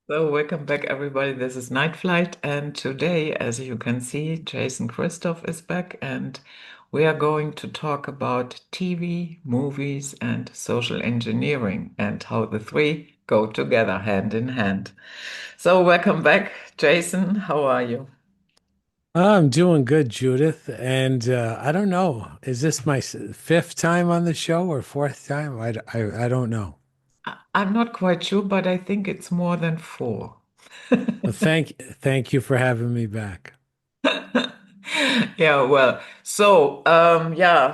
So, welcome back, everybody. This is Night Flight, and today, as you can see, Jason Christoff is back, and we are going to talk about TV, movies, and social engineering, and how the three go together hand in hand. So, welcome back, Jason. How are you? I'm doing good, Judith. And I don't know, is this my fifth time on the show or fourth time? I don't know. I'm not quite sure, but I think it's more than four. Well, thank you for having me back. Yeah, well, so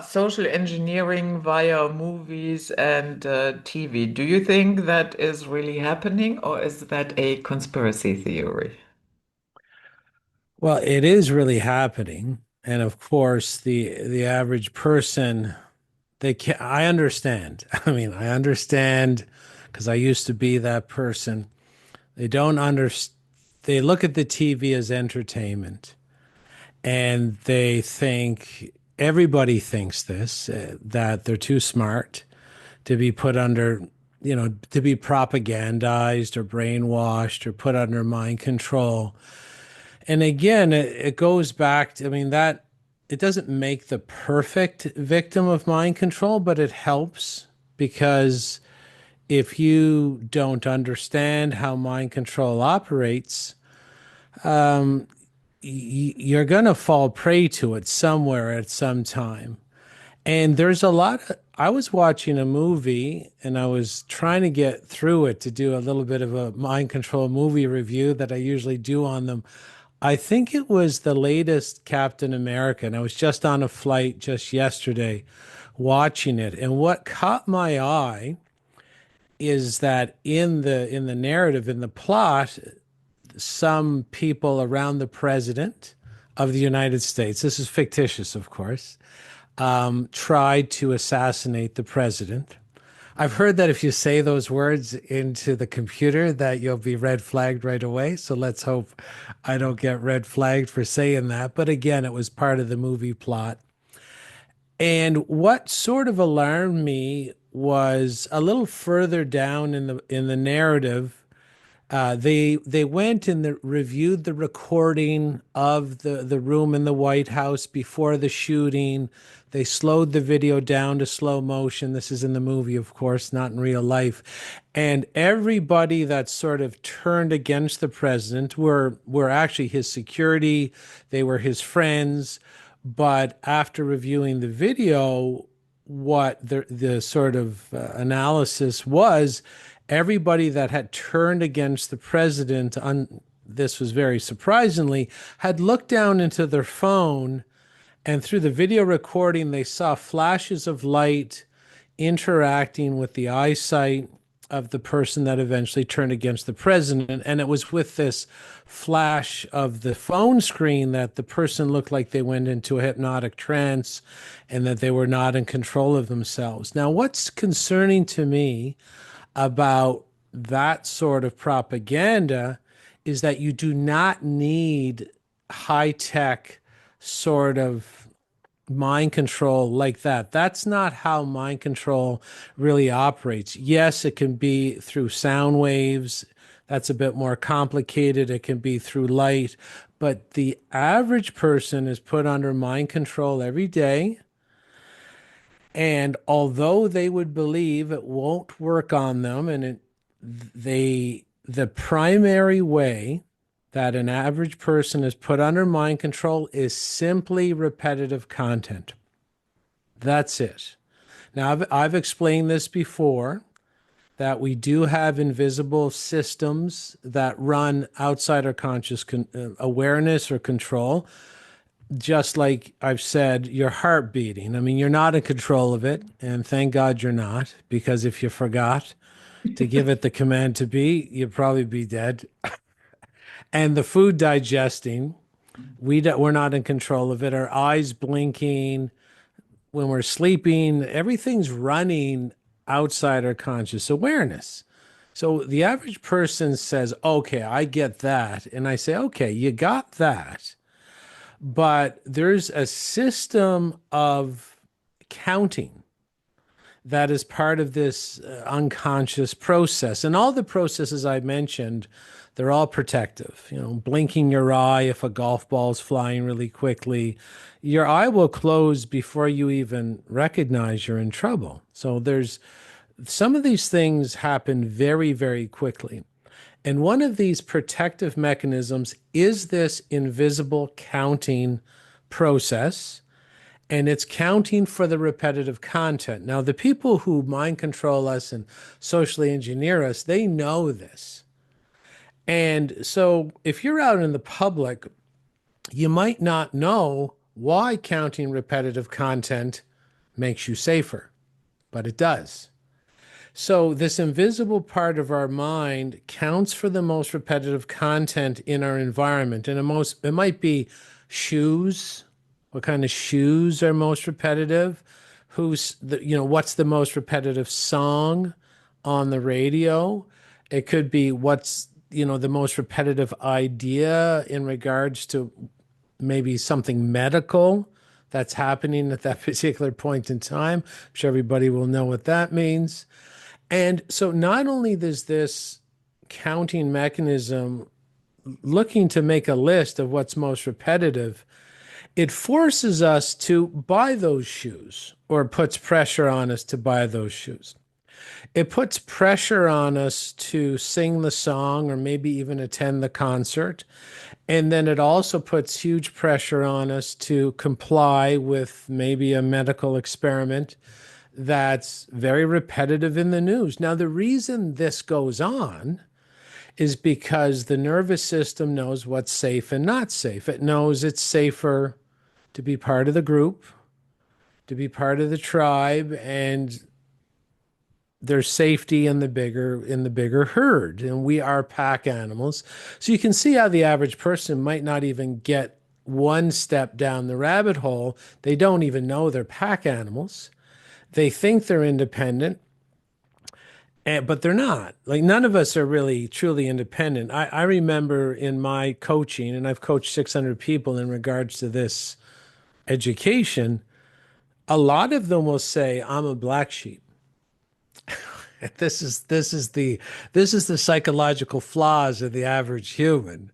social engineering via movies and TV. Do you think that is really happening, or is that a conspiracy theory? Well, it is really happening. And of course, the average person, they can I understand. I mean, I understand because I used to be that person. They don't understand. They look at the TV as entertainment. And they think everybody thinks this that they're too smart to be put under, to be propagandized or brainwashed or put under mind control. And again, it goes back to, I mean, that it doesn't make the perfect victim of mind control, but it helps because if you don't understand how mind control operates, you're going to fall prey to it somewhere at some time. And there's a lot of, I was watching a movie and I was trying to get through it to do a little bit of a mind control movie review that I usually do on them. I think it was the latest Captain America, and I was just on a flight just yesterday watching it. And what caught my eye is that in the narrative, in the plot, some people around the president of the United States, this is fictitious, of course, tried to assassinate the president. I've heard that if you say those words into the computer that you'll be red flagged right away. So let's hope I don't get red flagged for saying that. But again, it was part of the movie plot. And what sort of alarmed me was a little further down in the narrative, they went and reviewed the recording of the room in the White House before the shooting. They slowed the video down to slow motion. This is in the movie, of course, not in real life. And everybody that sort of turned against the president were actually his security. They were his friends. But after reviewing the video, what the sort of analysis was, everybody that had turned against the president on this was very surprisingly had looked down into their phone, and through the video recording they saw flashes of light interacting with the eyesight of the person that eventually turned against the president. And it was with this flash of the phone screen that the person looked like they went into a hypnotic trance and that they were not in control of themselves. Now, what's concerning to me about that sort of propaganda is that you do not need high tech sort of mind control like that. That's not how mind control really operates. Yes, it can be through sound waves. That's a bit more complicated. It can be through light. But the average person is put under mind control every day. And although they would believe it won't work on them, the primary way that an average person is put under mind control is simply repetitive content. That's it. Now, I've explained this before that we do have invisible systems that run outside our conscious awareness or control. Just like I've said, your heart beating. I mean, you're not in control of it. And thank God you're not, because if you forgot to give it the command to be, you'd probably be dead. And the food digesting, we're not in control of it. Our eyes blinking, when we're sleeping, everything's running outside our conscious awareness. So the average person says, okay, I get that. And I say, okay, you got that. But there's a system of counting that is part of this unconscious process. And all the processes I mentioned, they're all protective. You know, blinking your eye if a golf ball is flying really quickly, your eye will close before you even recognize you're in trouble. So there's some of these things happen very, very quickly. And one of these protective mechanisms is this invisible counting process, and it's counting for the repetitive content. Now, the people who mind control us and socially engineer us, they know this. And so if you're out in the public, you might not know why counting repetitive content makes you safer, but it does. So, this invisible part of our mind counts for the most repetitive content in our environment. And it might be shoes. What kind of shoes are most repetitive? What's the most repetitive song on the radio? It could be the most repetitive idea in regards to maybe something medical that's happening at that particular point in time. I'm sure everybody will know what that means. And so not only does this counting mechanism looking to make a list of what's most repetitive, it forces us to buy those shoes or puts pressure on us to buy those shoes. It puts pressure on us to sing the song or maybe even attend the concert. And then it also puts huge pressure on us to comply with maybe a medical experiment that's very repetitive in the news. Now, the reason this goes on is because the nervous system knows what's safe and not safe. It knows it's safer to be part of the group, to be part of the tribe, and there's safety in the bigger herd, and we are pack animals. So you can see how the average person might not even get one step down the rabbit hole. They don't even know they're pack animals. They think they're independent, but they're not. Like none of us are really truly independent. I remember in my coaching, and I've coached 600 people in regards to this education, a lot of them will say, "I'm a black sheep." This is the psychological flaws of the average human.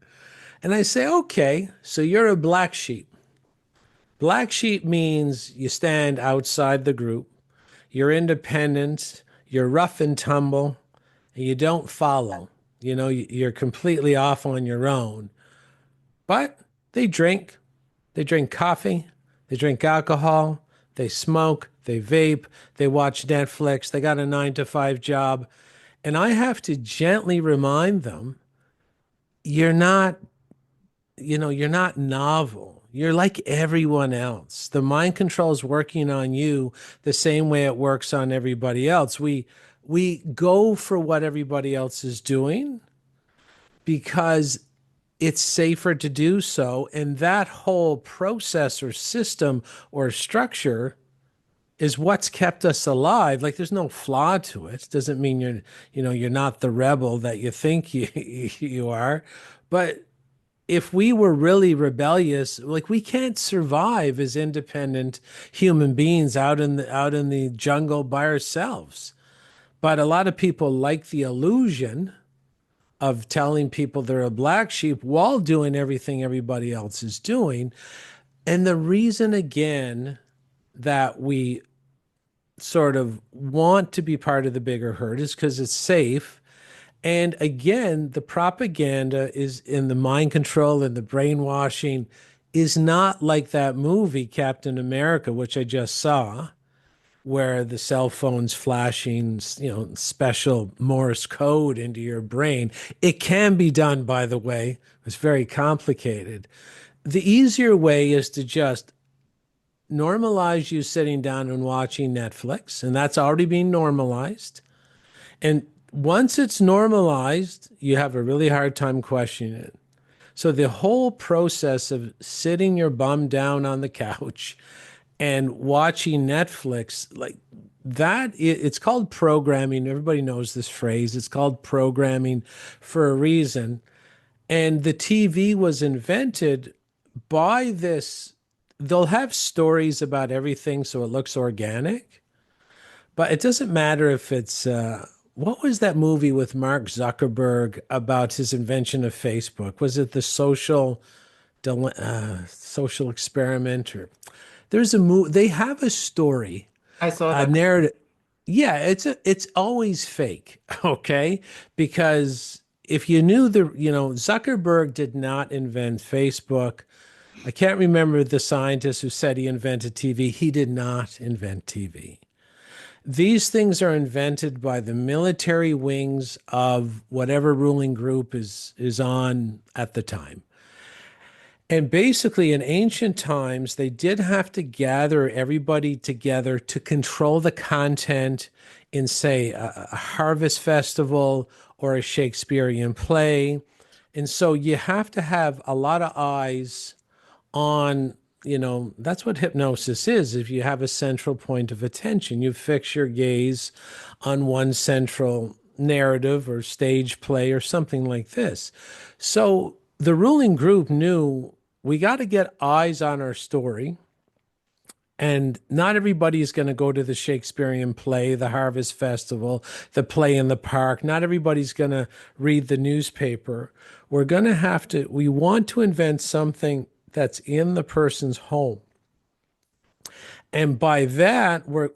And I say, okay, so you're a black sheep. Black sheep means you stand outside the group, you're independent, you're rough and tumble, and you don't follow. You're completely off on your own. But they drink. They drink coffee. They drink alcohol. They smoke. They vape. They watch Netflix. They got a 9 to 5 job. And I have to gently remind them, you're not, you're not novel. You're like everyone else. The mind control is working on you the same way it works on everybody else. We go for what everybody else is doing because it's safer to do so. And that whole process or system or structure is what's kept us alive. Like there's no flaw to it. Doesn't mean you're not the rebel that you think you are. But if we were really rebellious, like we can't survive as independent human beings out in the jungle by ourselves. But a lot of people like the illusion of telling people they're a black sheep while doing everything everybody else is doing. And the reason, again, that we sort of want to be part of the bigger herd is because it's safe. And again, the propaganda is in the mind control and the brainwashing is not like that movie, Captain America, which I just saw, where the cell phone's flashing, special Morse code into your brain. It can be done, by the way. It's very complicated. The easier way is to just normalize you sitting down and watching Netflix, and that's already being normalized. And once it's normalized, you have a really hard time questioning it. So the whole process of sitting your bum down on the couch and watching Netflix, like that, it's called programming. Everybody knows this phrase. It's called programming for a reason. And the TV was invented by this. They'll have stories about everything so it looks organic, But it doesn't matter if it's what was that movie with Mark Zuckerberg about his invention of Facebook? Was it the social experiment? Or there's a movie. They have a story, I saw a that. narrative. Yeah, it's always fake, okay? Because if you knew Zuckerberg did not invent Facebook. I can't remember the scientist who said he invented TV. He did not invent TV. These things are invented by the military wings of whatever ruling group is on at the time. And basically, in ancient times, they did have to gather everybody together to control the content in, say, a harvest festival or a Shakespearean play. And so you have to have a lot of eyes on, that's what hypnosis is. If you have a central point of attention, you fix your gaze on one central narrative or stage play or something like this. So the ruling group knew we got to get eyes on our story. And not everybody is going to go to the Shakespearean play, the Harvest Festival, the play in the park. Not everybody's going to read the newspaper. We're going to have to, we want to invent something that's in the person's home. And by that, we're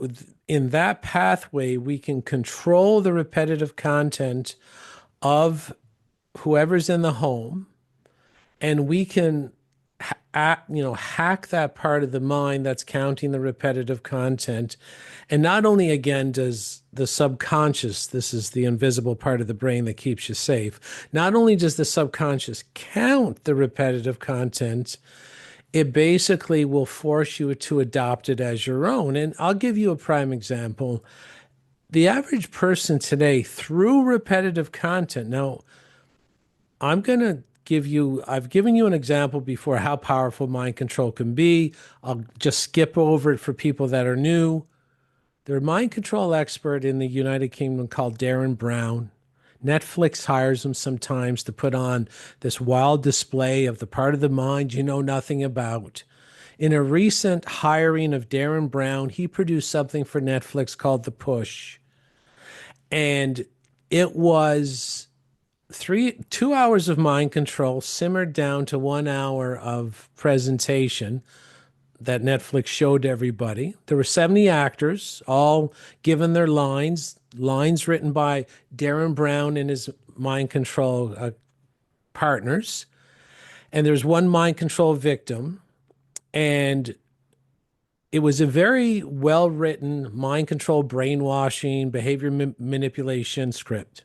in that pathway, we can control the repetitive content of whoever's in the home, and we can hack that part of the mind that's counting the repetitive content. And not only, again, does the subconscious, this is the invisible part of the brain that keeps you safe, not only does the subconscious count the repetitive content, it basically will force you to adopt it as your own. And I'll give you a prime example. The average person today, through repetitive content, now I'm going to I've given you an example before how powerful mind control can be. I'll just skip over it for people that are new. There's a mind control expert in the United Kingdom called Darren Brown. Netflix hires him sometimes to put on this wild display of the part of the mind you know nothing about. In a recent hiring of Darren Brown, he produced something for Netflix called The Push. And it was 2 hours of mind control simmered down to 1 hour of presentation that Netflix showed everybody. There were 70 actors, all given their lines written by Darren Brown and his mind control partners. And there's one mind control victim. And it was a very well written mind control, brainwashing, behavior manipulation script.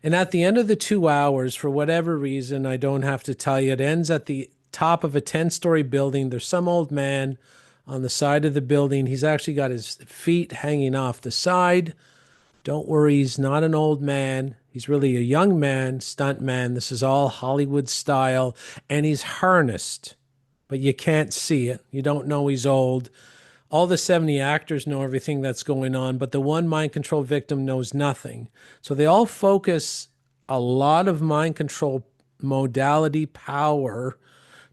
And at the end of the 2 hours, for whatever reason, I don't have to tell you, it ends at the top of a 10-story building. There's some old man on the side of the building. He's actually got his feet hanging off the side. Don't worry, he's not an old man. He's really a young man, stunt man. This is all Hollywood style. And he's harnessed, but you can't see it. You don't know he's old. All the 70 actors know everything that's going on, but the one mind control victim knows nothing. So they all focus a lot of mind control modality power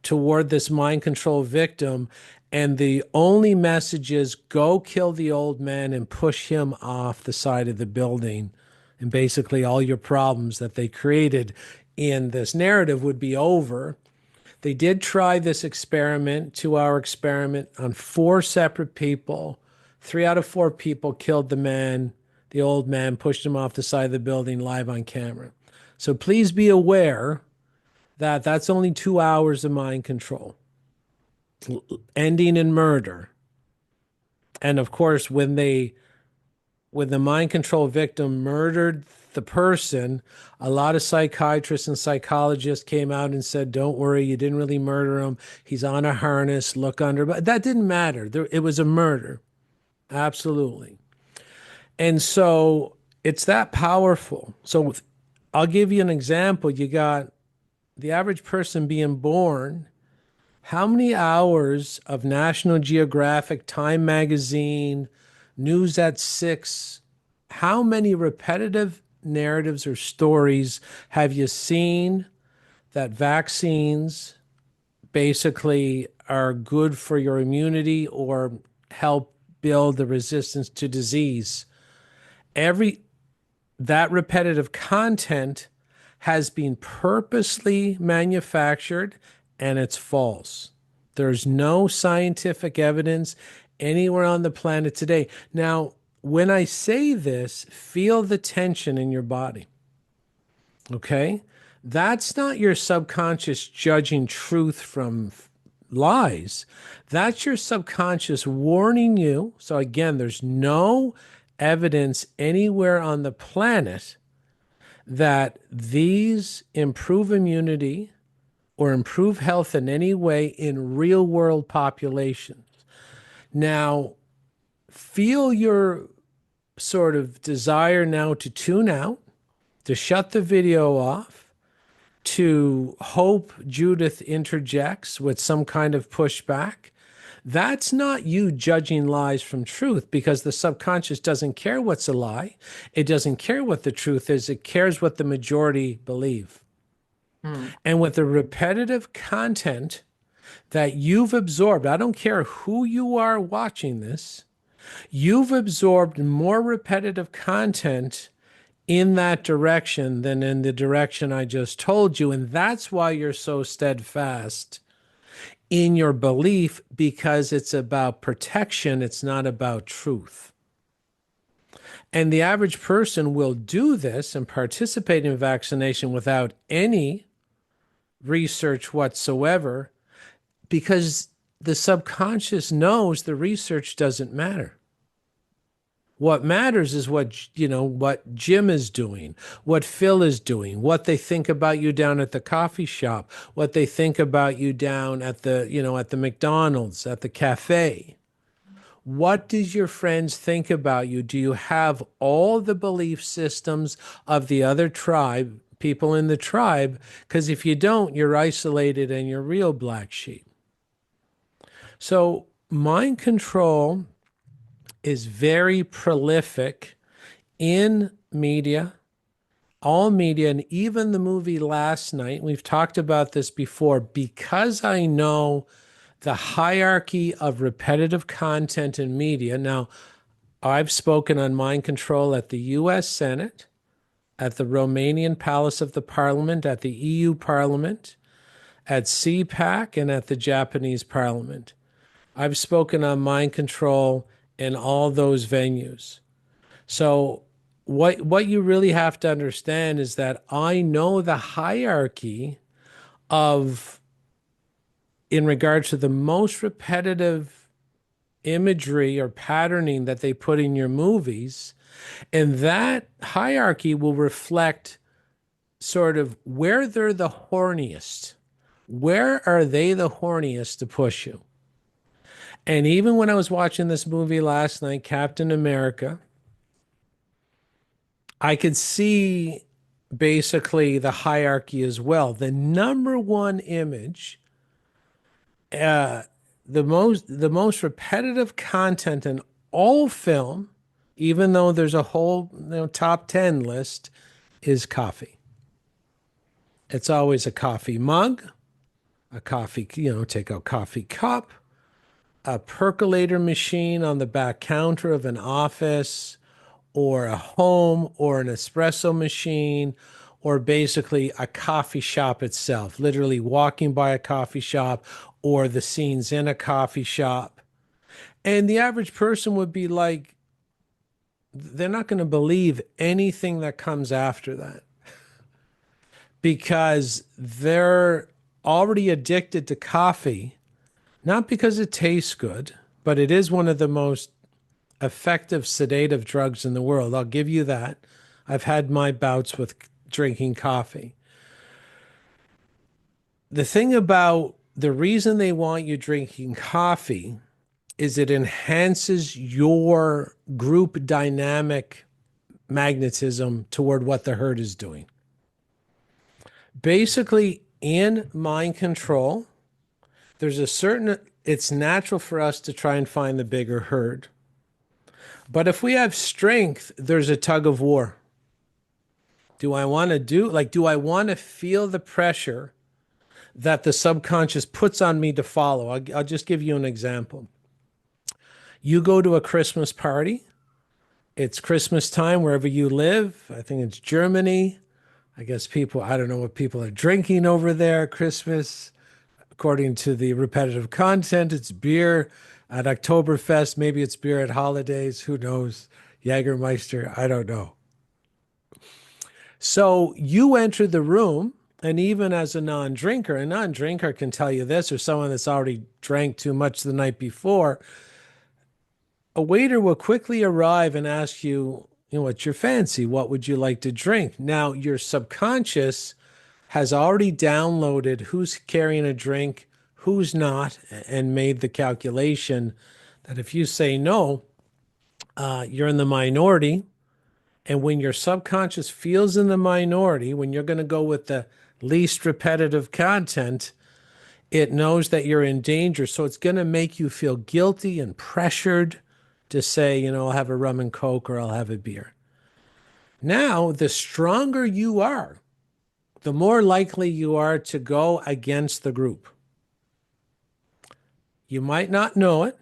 toward this mind control victim. And the only message is go kill the old man and push him off the side of the building. And basically, all your problems that they created in this narrative would be over. They did try this experiment, 2 hour experiment, on 4 separate people. 3 out of 4 people killed the old man, pushed him off the side of the building live on camera. So please be aware that that's only 2 hours of mind control, ending in murder. And of course, when the mind control victim murdered the person, a lot of psychiatrists and psychologists came out and said, don't worry, you didn't really murder him. He's on a harness, look under. But that didn't matter. It was a murder. Absolutely. And so it's that powerful. So I'll give you an example. You got the average person being born. How many hours of National Geographic, Time Magazine, News at 6, how many repetitive narratives or stories have you seen that vaccines basically are good for your immunity or help build the resistance to disease. Every that repetitive content has been purposely manufactured and it's false. There's no scientific evidence anywhere on the planet today. Now, when I say this, feel the tension in your body. Okay? That's not your subconscious judging truth from lies. That's your subconscious warning you. So, again, there's no evidence anywhere on the planet that these improve immunity or improve health in any way in real world populations. Now, feel your sort of desire now to tune out, to shut the video off, to hope Judith interjects with some kind of pushback. That's not you judging lies from truth, because the subconscious doesn't care what's a lie. It doesn't care what the truth is. It cares what the majority believe. Hmm. And with the repetitive content that you've absorbed, I don't care who you are watching this, you've absorbed more repetitive content in that direction than in the direction I just told you. And that's why you're so steadfast in your belief, because it's about protection, it's not about truth. And the average person will do this and participate in vaccination without any research whatsoever, because the subconscious knows the research doesn't matter. What matters is what Jim is doing, what Phil is doing, what they think about you down at the coffee shop, what they think about you down at the McDonald's, at the cafe. What does your friends think about you? Do you have all the belief systems of the other tribe, people in the tribe? Because if you don't, you're isolated and you're real black sheep. So mind control is very prolific in media, all media, and even the movie last night. We've talked about this before. Because I know the hierarchy of repetitive content in media. Now, I've spoken on mind control at the US Senate, at the Romanian Palace of the Parliament, at the EU Parliament, at CPAC, and at the Japanese Parliament. I've spoken on mind control in all those venues. So what you really have to understand is that I know the hierarchy of, in regard to the most repetitive imagery or patterning that they put in your movies, and that hierarchy will reflect sort of where they're the horniest. Where are they the horniest to push you? And even when I was watching this movie last night, Captain America, I could see basically the hierarchy as well. The number one image, the most repetitive content in all film, even though there's a whole top 10 list, is coffee. It's always a coffee mug, a coffee, take out coffee cup, a percolator machine on the back counter of an office or a home, or an espresso machine, or basically a coffee shop itself, literally walking by a coffee shop or the scenes in a coffee shop. And the average person would be like, they're not going to believe anything that comes after that, because they're already addicted to coffee, not because it tastes good, but it is one of the most effective sedative drugs in the world. I'll give you that. I've had my bouts with drinking coffee. The thing about the reason they want you drinking coffee is it enhances your group dynamic magnetism toward what the herd is doing. Basically, in mind control, it's natural for us to try and find the bigger herd. But if we have strength, there's a tug of war. Do I want to feel the pressure that the subconscious puts on me to follow? I'll just give you an example. You go to a Christmas party. It's Christmas time wherever you live. I think it's Germany. I guess people, I don't know what people are drinking over there. Christmas, according to the repetitive content, it's beer at Oktoberfest. Maybe it's beer at holidays. Who knows? Jägermeister. I don't know. So you enter the room, and even as a non drinker can tell you this, or someone that's already drank too much the night before, a waiter will quickly arrive and ask you, what's your fancy? What would you like to drink? Now, your subconscious has already downloaded who's carrying a drink, who's not, and made the calculation that if you say no, you're in the minority. And when your subconscious feels in the minority, when you're going to go with the least repetitive content, it knows that you're in danger. So it's going to make you feel guilty and pressured to say, I'll have a rum and coke or I'll have a beer. Now, the stronger you are, the more likely you are to go against the group. You might not know it.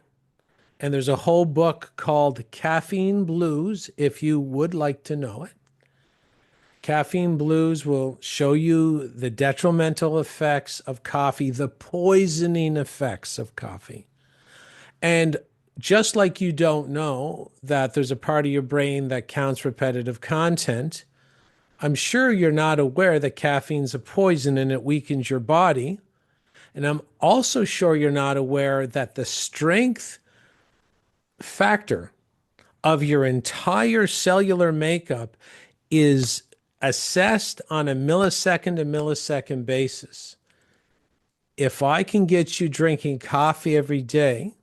And there's a whole book called Caffeine Blues, if you would like to know it. Caffeine Blues will show you the detrimental effects of coffee, the poisoning effects of coffee. And just like you don't know that there's a part of your brain that counts repetitive content, I'm sure you're not aware that caffeine's a poison and it weakens your body. And I'm also sure you're not aware that the strength factor of your entire cellular makeup is assessed on a millisecond to millisecond basis. If I can get you drinking coffee every day,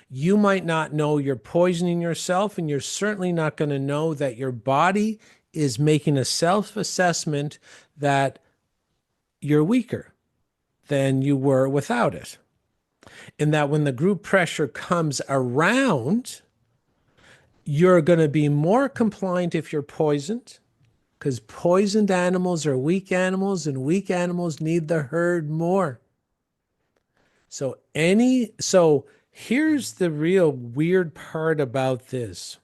you might not know you're poisoning yourself, and you're certainly not going to know that your body is making a self-assessment that you're weaker than you were without it. And that when the group pressure comes around, you're going to be more compliant if you're poisoned, because poisoned animals are weak animals, and weak animals need the herd more. So here's the real weird part about this.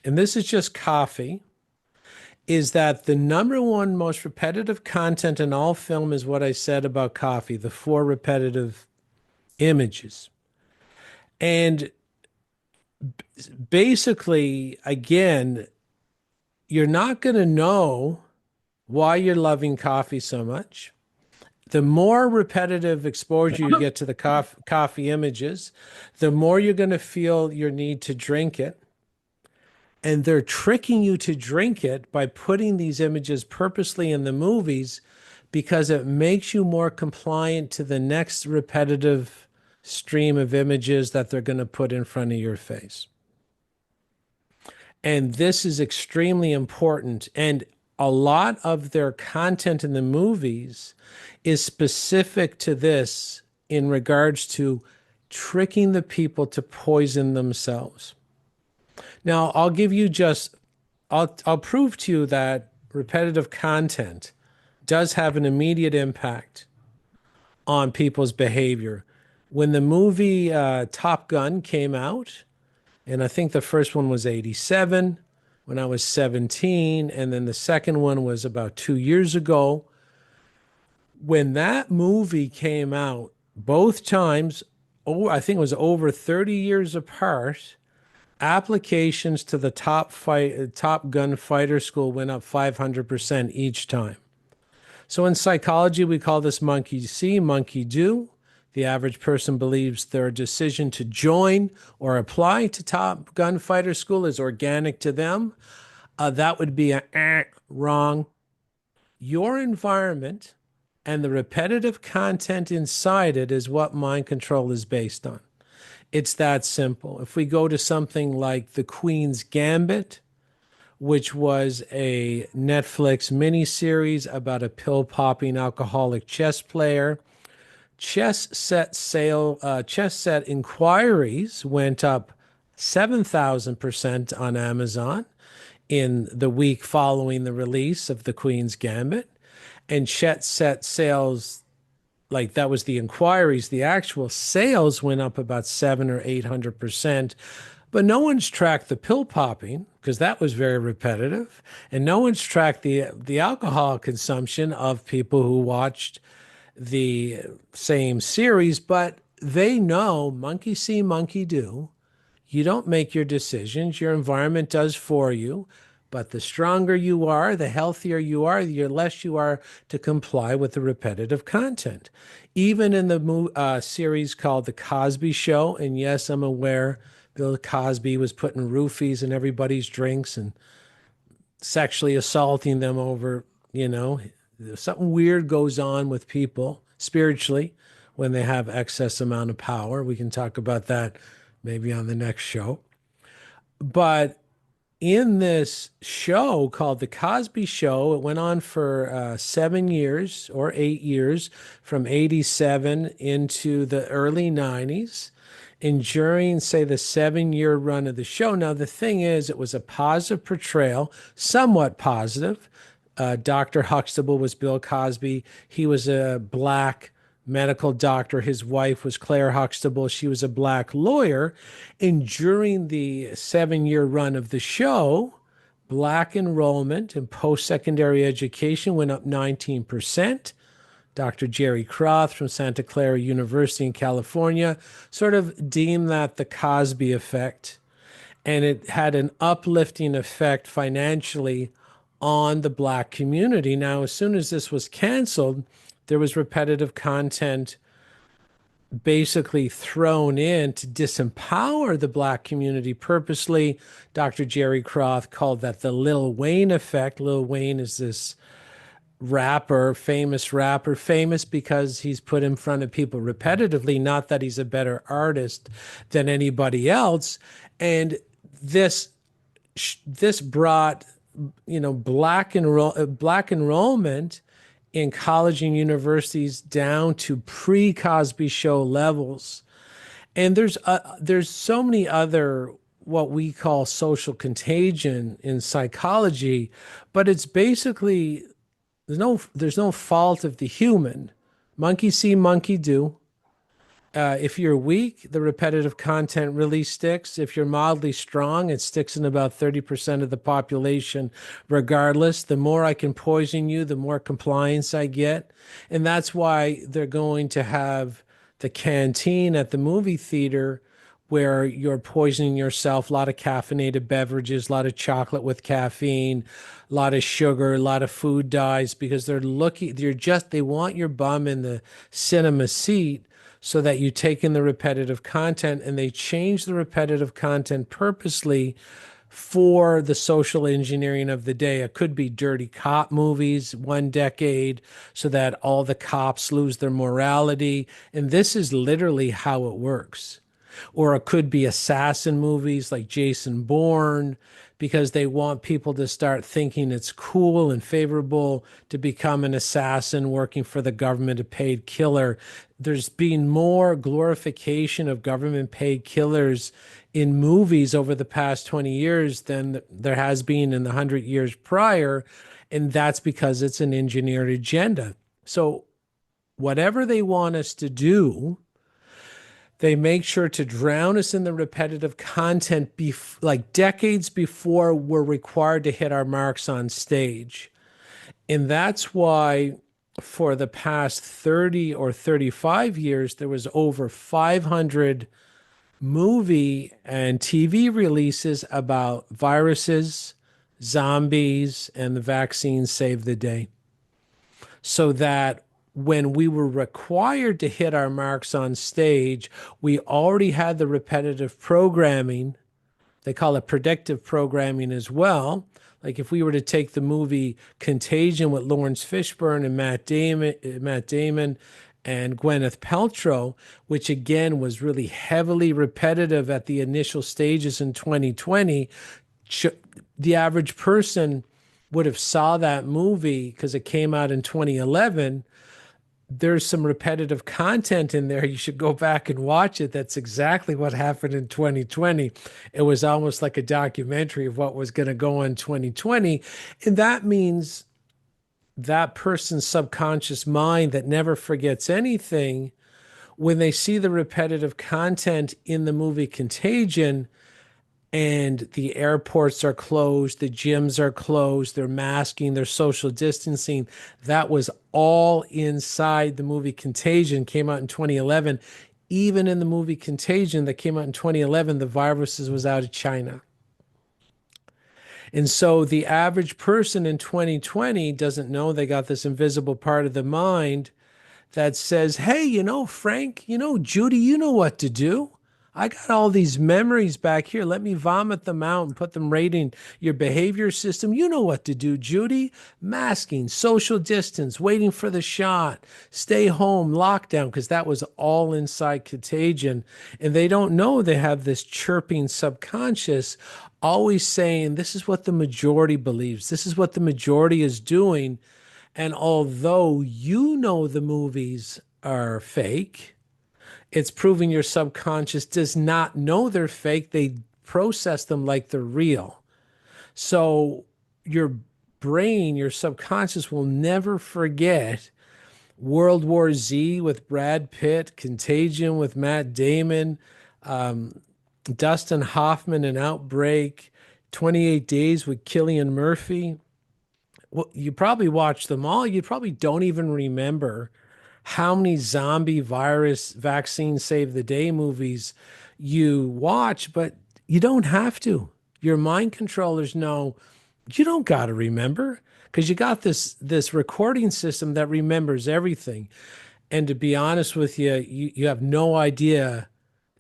And this is just coffee, is that the number one most repetitive content in all film is what I said about coffee, the 4 repetitive images. And basically, again, you're not going to know why you're loving coffee so much. The more repetitive exposure you get to the coffee images, the more you're going to feel your need to drink it. And they're tricking you to drink it by putting these images purposely in the movies because it makes you more compliant to the next repetitive stream of images that they're going to put in front of your face. And this is extremely important. And a lot of their content in the movies is specific to this in regards to tricking the people to poison themselves. Now, I'll prove to you that repetitive content does have an immediate impact on people's behavior. When the movie Top Gun came out, and I think the first one was 87 when I was 17, and then the second one was about 2 years ago. When that movie came out, both times, I think it was over 30 years apart, applications to the Top Gun fighter school went up 500% each time. So in psychology, we call this monkey see, monkey do. The average person believes their decision to join or apply to Top Gun fighter school is organic to them. That would be wrong. Your environment and the repetitive content inside it is what mind control is based on. It's that simple. If we go to something like The Queen's Gambit, which was a Netflix miniseries about a pill-popping alcoholic chess player, chess set inquiries went up 7,000% on Amazon in the week following the release of The Queen's Gambit, and chess set sales like that was the inquiries. The actual sales went up about 700 or 800%. But no one's tracked the pill popping because that was very repetitive, and no one's tracked the alcohol consumption of people who watched the same series. But they know monkey see, monkey do. You don't make your decisions, your environment does for you. But the stronger you are, the healthier you are, the less you are to comply with the repetitive content. Even in the series called The Cosby Show, and yes, I'm aware Bill Cosby was putting roofies in everybody's drinks and sexually assaulting them over, you know, something weird goes on with people spiritually when they have excess amount of power. We can talk about that maybe on the next show. But in this show called The Cosby Show, it went on for 7 years or 8 years, from 87 into the early 90s. And during, say, the 7 year run of the show, now the thing is, it was a positive portrayal, somewhat positive. Dr. Huxtable was Bill Cosby. He was a black medical doctor. His wife was Claire Huxtable. She was a black lawyer. And during the 7 year run of the show, black enrollment in post secondary education went up 19%. Dr. Jerry Croth from Santa Clara University in California sort of deemed that the Cosby effect, and it had an uplifting effect financially on the black community. Now, as soon as this was canceled, there was repetitive content basically thrown in to disempower the black community purposely. Dr. Jerry Croth called that the Lil Wayne effect. Lil Wayne is this rapper, famous because he's put in front of people repetitively, not that he's a better artist than anybody else. And this brought, black enrollment in college and universities down to pre-Cosby Show levels. And there's so many other what we call social contagion in psychology, but it's basically there's no fault of the human. Monkey see, monkey do. If you're weak, the repetitive content really sticks. If you're mildly strong, it sticks in about 30% of the population, regardless. The more I can poison you, the more compliance I get. And that's why they're going to have the canteen at the movie theater where you're poisoning yourself, a lot of caffeinated beverages, a lot of chocolate with caffeine, a lot of sugar, a lot of food dyes, because they want your bum in the cinema seat so that you take in the repetitive content, and they change the repetitive content purposely for the social engineering of the day. It could be dirty cop movies, one decade, so that all the cops lose their morality. And this is literally how it works. Or it could be assassin movies like Jason Bourne, because they want people to start thinking it's cool and favorable to become an assassin working for the government, a paid killer. There's been more glorification of government paid killers in movies over the past 20 years than there has been in the 100 years prior. And that's because it's an engineered agenda. So whatever they want us to do, they make sure to drown us in the repetitive content like decades before we're required to hit our marks on stage. And that's why for the past 30 or 35 years, there was over 500 movie and TV releases about viruses, zombies, and the vaccine saved the day. So that when we were required to hit our marks on stage, we already had the repetitive programming. They call it predictive programming as well. Like if we were to take the movie Contagion with Lawrence Fishburne and Matt Damon and Gwyneth Paltrow, which again was really heavily repetitive at the initial stages in 2020, the average person would have saw that movie because it came out in 2011. There's some repetitive content in there. You should go back and watch it. That's exactly what happened in 2020. It was almost like a documentary of what was going to go on in 2020. And that means that person's subconscious mind that never forgets anything, when they see the repetitive content in the movie Contagion, and the airports are closed, the gyms are closed, they're masking, they're social distancing. That was all inside the movie Contagion, came out in 2011. Even in the movie Contagion that came out in 2011, the virus was out of China. And so the average person in 2020 doesn't know they got this invisible part of the mind that says, hey, Frank, Judy, you know what to do. I got all these memories back here. Let me vomit them out and put them right in your behavior system. You know what to do, Judy. Masking, social distance, waiting for the shot, stay home, lockdown, because that was all inside Contagion. And they don't know they have this chirping subconscious always saying, this is what the majority believes. This is what the majority is doing. And although you know the movies are fake, it's proving your subconscious does not know they're fake. They process them like they're real. So your brain, your subconscious will never forget World War Z with Brad Pitt, Contagion with Matt Damon, Dustin Hoffman and Outbreak, 28 Days with Cillian Murphy. Well, you probably watched them all. You probably don't even remember how many zombie virus vaccine save the day movies you watch, but you don't have to. Your mind controllers know you don't got to remember because you got this recording system that remembers everything. And to be honest with you, you have no idea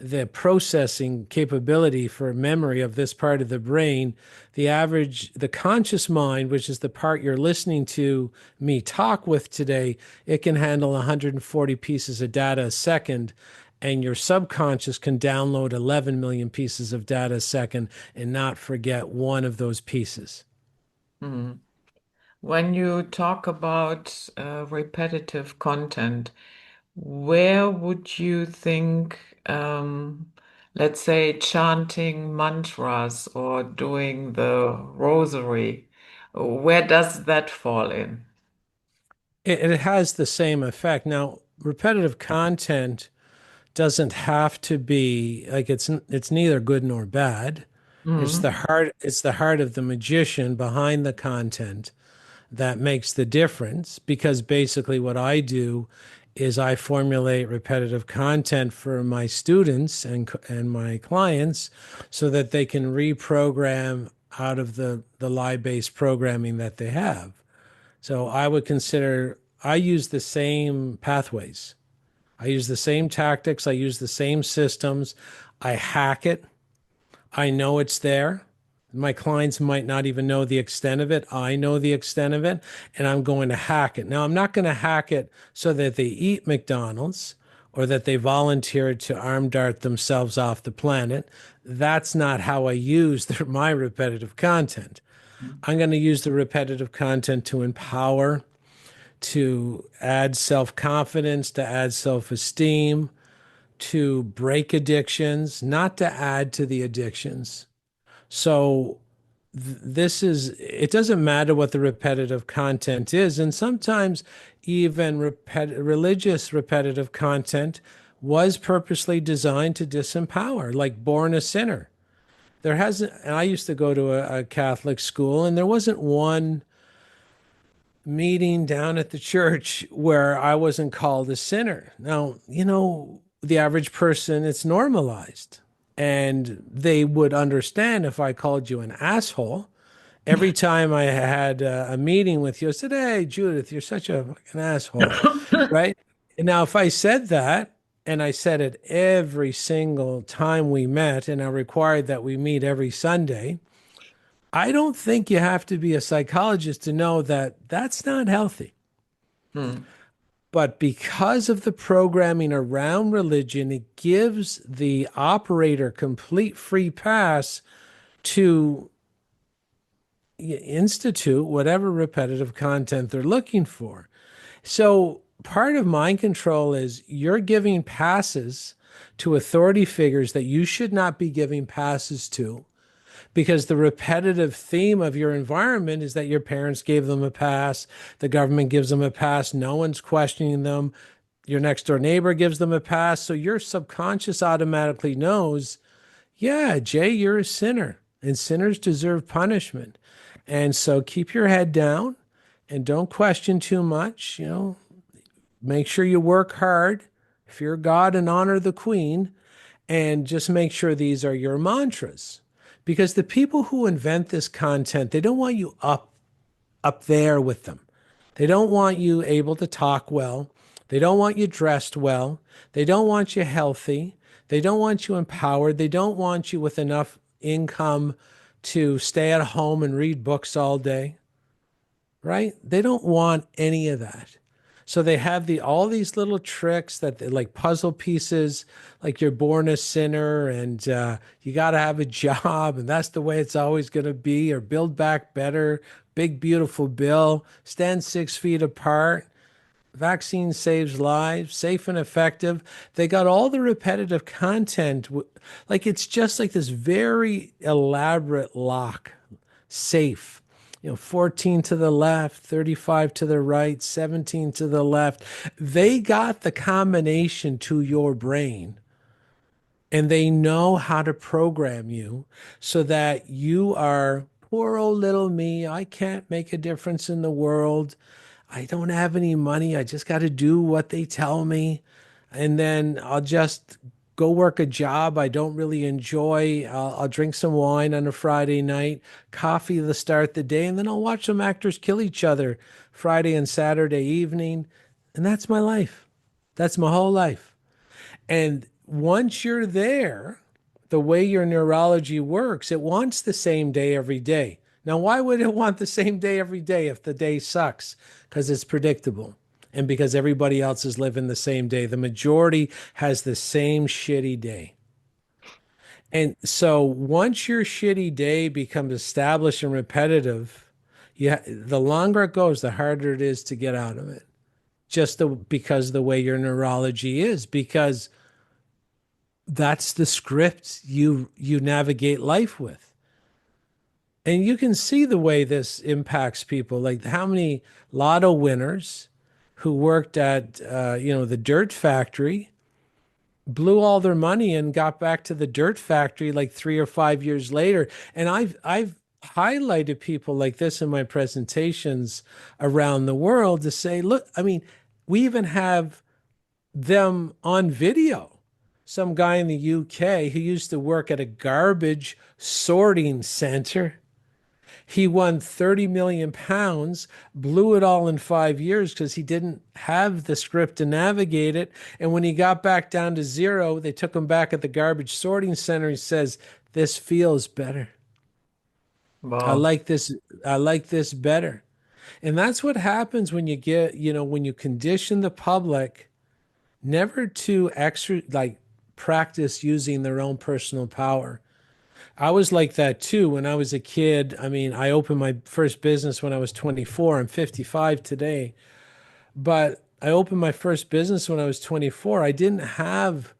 the processing capability for memory of this part of the brain. The conscious mind, which is the part you're listening to me talk with today, it can handle 140 pieces of data a second. And your subconscious can download 11 million pieces of data a second and not forget one of those pieces. Hmm. When you talk about repetitive content, where would you think, let's say, chanting mantras or doing the rosary, where does that fall in? It has the same effect. Now, repetitive content doesn't have to be like it's neither good nor bad. Hmm. It's the heart of the magician behind the content that makes the difference, because basically what I do is I formulate repetitive content for my students and my clients so that they can reprogram out of the lie-based programming that they have. So I use the same pathways. I use the same tactics. I use the same systems. I hack it. I know it's there. My clients might not even know the extent of it. I know the extent of it, and I'm going to hack it. Now, I'm not going to hack it so that they eat McDonald's or that they volunteer to arm dart themselves off the planet. That's not how I use my repetitive content. I'm going to use the repetitive content to empower, to add self confidence, to add self esteem, to break addictions, not to add to the addictions. So it doesn't matter what the repetitive content is. And sometimes even religious repetitive content was purposely designed to disempower, like Born a Sinner. There hasn't, and I used to go to a Catholic school, and there wasn't one meeting down at the church where I wasn't called a sinner. Now, the average person, it's normalized. And they would understand if I called you an asshole. Every time I had a meeting with you, I said, hey, Judith, you're such a fucking asshole. Right. And now, if I said that, and I said it every single time we met, and I required that we meet every Sunday, I don't think you have to be a psychologist to know that that's not healthy. Hmm. But because of the programming around religion, it gives the operator complete free pass to institute whatever repetitive content they're looking for. So part of mind control is you're giving passes to authority figures that you should not be giving passes to, because the repetitive theme of your environment is that your parents gave them a pass, the government gives them a pass, no one's questioning them, your next door neighbor gives them a pass. So your subconscious automatically knows, yeah, Jay, you're a sinner and sinners deserve punishment. And so keep your head down and don't question too much. Make sure you work hard, fear God and honor the Queen, and just make sure these are your mantras. Because the people who invent this content, they don't want you up there with them. They don't want you able to talk well. They don't want you dressed well. They don't want you healthy. They don't want you empowered. They don't want you with enough income to stay at home and read books all day, right? They don't want any of that. So they have all these little tricks that they like puzzle pieces, like you're born a sinner and you got to have a job and that's the way it's always going to be, or build back better, big beautiful bill, stand 6 feet apart, vaccine saves lives, safe and effective. They got all the repetitive content, like it's just like this very elaborate lock, safe. 14 to the left, 35 to the right, 17 to the left. They got the combination to your brain and they know how to program you so that you are poor old little me. I can't make a difference in the world. I don't have any money. I just got to do what they tell me. And then I'll just go work a job I don't really enjoy. I'll drink some wine on a Friday night, coffee to start the day, and then I'll watch some actors kill each other Friday and Saturday evening. And that's my life. That's my whole life. And once you're there, the way your neurology works, it wants the same day every day. Now, why would it want the same day every day if the day sucks? Because it's predictable and because everybody else is living the same day. The majority has the same shitty day. And so once your shitty day becomes established and repetitive, the longer it goes, the harder it is to get out of it. Because the way your neurology is, because that's the script you navigate life with. And you can see the way this impacts people, like how many lotto winners who worked at the dirt factory blew all their money and got back to the dirt factory like 3 or 5 years later. And I've highlighted people like this in my presentations around the world to say, look, I mean, we even have them on video. Some guy in the UK who used to work at a garbage sorting center. He won 30 million pounds, blew it all in 5 years because he didn't have the script to navigate it. And when he got back down to zero, they took him back at the garbage sorting center. He says, "This feels better. I Wow. like this. I like this better." And that's what happens when when you condition the public never to practice using their own personal power. I was like that too when I was a kid. I mean, I opened my first business when I was 24. I'm 55 today, but I opened my first business when I was 24. I didn't have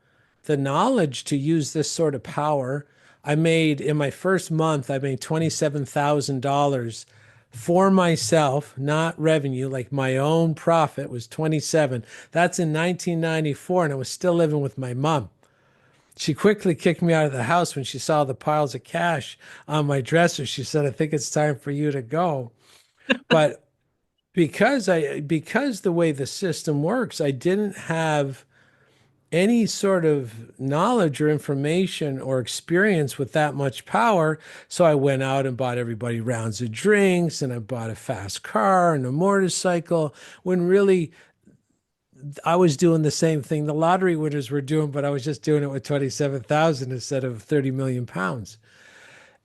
the knowledge to use this sort of power. In my first month, I made $27,000 for myself, not revenue, like my own profit was 27. That's in 1994, and I was still living with my mom. She quickly kicked me out of the house when she saw the piles of cash on my dresser. She said, "I think it's time for you to go." But because the way the system works, I didn't have any sort of knowledge or information or experience with that much power. So I went out and bought everybody rounds of drinks and I bought a fast car and a motorcycle when really I was doing the same thing the lottery winners were doing, but I was just doing it with 27,000 instead of 30 million pounds.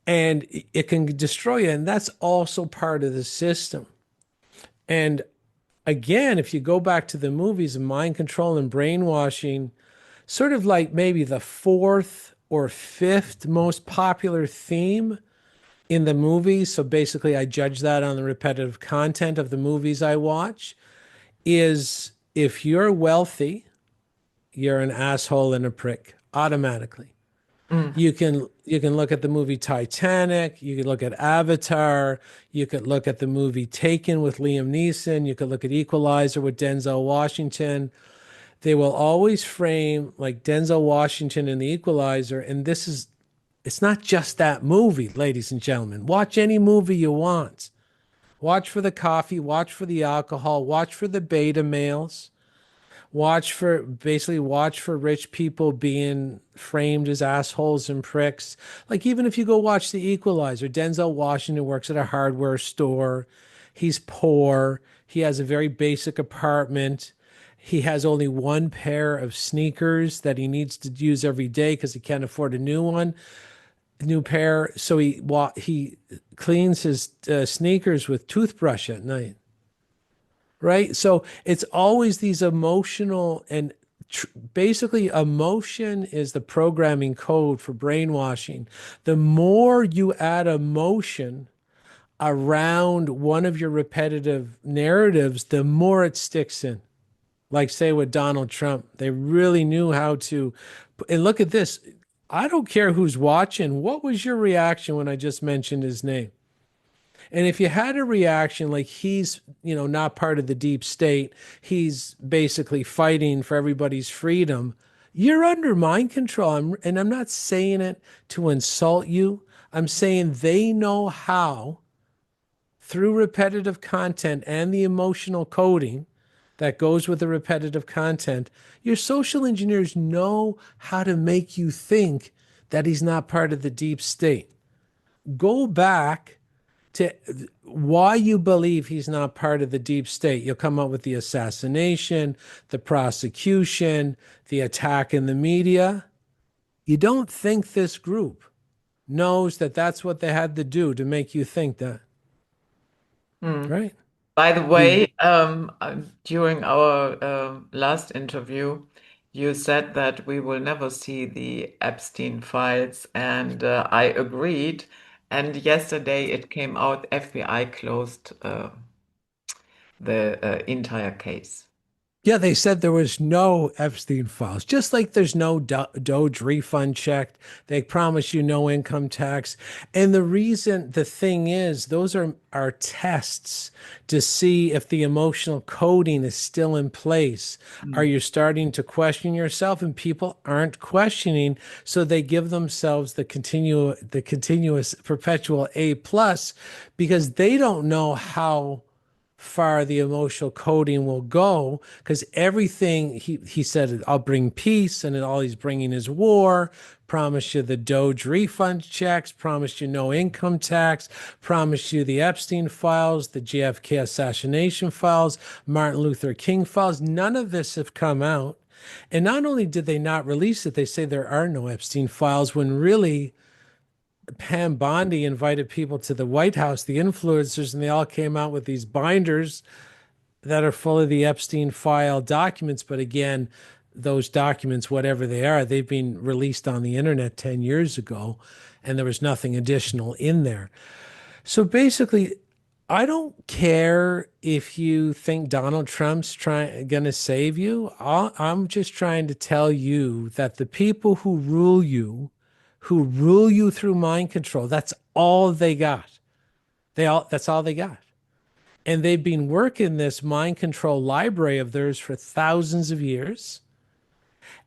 And it can destroy you. And that's also part of the system. And again, if you go back to the movies, mind control and brainwashing, sort of like maybe the fourth or fifth most popular theme in the movies. So basically, I judge that on the repetitive content of the movies I watch. Is if you're wealthy, you're an asshole and a prick automatically. Mm, You can look at the movie Titanic, you could look at Avatar, you could look at the movie Taken with Liam Neeson, you could look at Equalizer with Denzel Washington. They will always frame like Denzel Washington in The Equalizer, and it's not just that movie, ladies and gentlemen. Watch any movie you want. Watch for the coffee, watch for the alcohol, watch for the beta males. Watch for rich people being framed as assholes and pricks. Like even if you go watch The Equalizer, Denzel Washington works at a hardware store. He's poor. He has a very basic apartment. He has only one pair of sneakers that he needs to use every day because he can't afford a new pair. So he cleans his sneakers with toothbrush at night, right? So it's always these emotional and basically emotion is the programming code for brainwashing. The more you add emotion around one of your repetitive narratives, the more it sticks in. Like say with Donald Trump, they really knew how to, and look at this. I don't care who's watching. What was your reaction when I just mentioned his name? And if you had a reaction like he's, not part of the deep state, he's basically fighting for everybody's freedom, you're under mind control. And I'm not saying it to insult you. I'm saying they know how, through repetitive content and the emotional coding that goes with the repetitive content, your social engineers know how to make you think that he's not part of the deep state. Go back to why you believe he's not part of the deep state. You'll come up with the assassination, the prosecution, the attack in the media. You don't think this group knows that that's what they had to do to make you think that, mm. right? By the You way, during our last interview, you said that we will never see the Epstein files, and I agreed. And yesterday it came out FBI closed the entire case. Yeah, they said there was no Epstein files, just like there's no Doge refund check. They promise you no income tax. And the thing is, those are tests to see if the emotional coding is still in place. Are Mm. you starting to question yourself? And people aren't questioning, so they give themselves the continuous perpetual A plus because they don't know how far the emotional coding will go because everything he said, I'll bring peace, and then all he's bringing is war. Promise you the Doge refund checks, promise you no income tax, promise you the Epstein files, the JFK assassination files, Martin Luther King files. None of this have come out. And not only did they not release it, they say there are no Epstein files when really Pam Bondi invited people to the White House, the influencers, and they all came out with these binders that are full of the Epstein file documents. But again, those documents, whatever they are, they've been released on the internet 10 years ago, and there was nothing additional in there. So basically, I don't care if you think Donald Trump's going to save you. I'm just trying to tell you that the people who rule you through mind control, that's all they got. That's all they got. And they've been working this mind control library of theirs for thousands of years.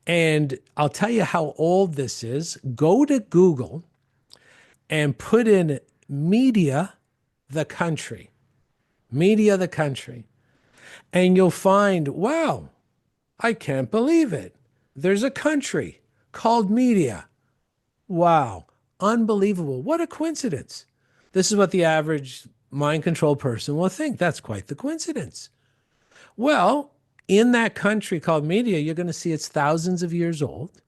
And I'll tell you how old this is. Go to Google and put in media, the country, media, the country. And you'll find, wow, I can't believe it. There's a country called media. Wow, unbelievable. What a coincidence. This is what the average mind control person will think. That's quite the coincidence. Well, in that country called media, you're going to see it's thousands of years old.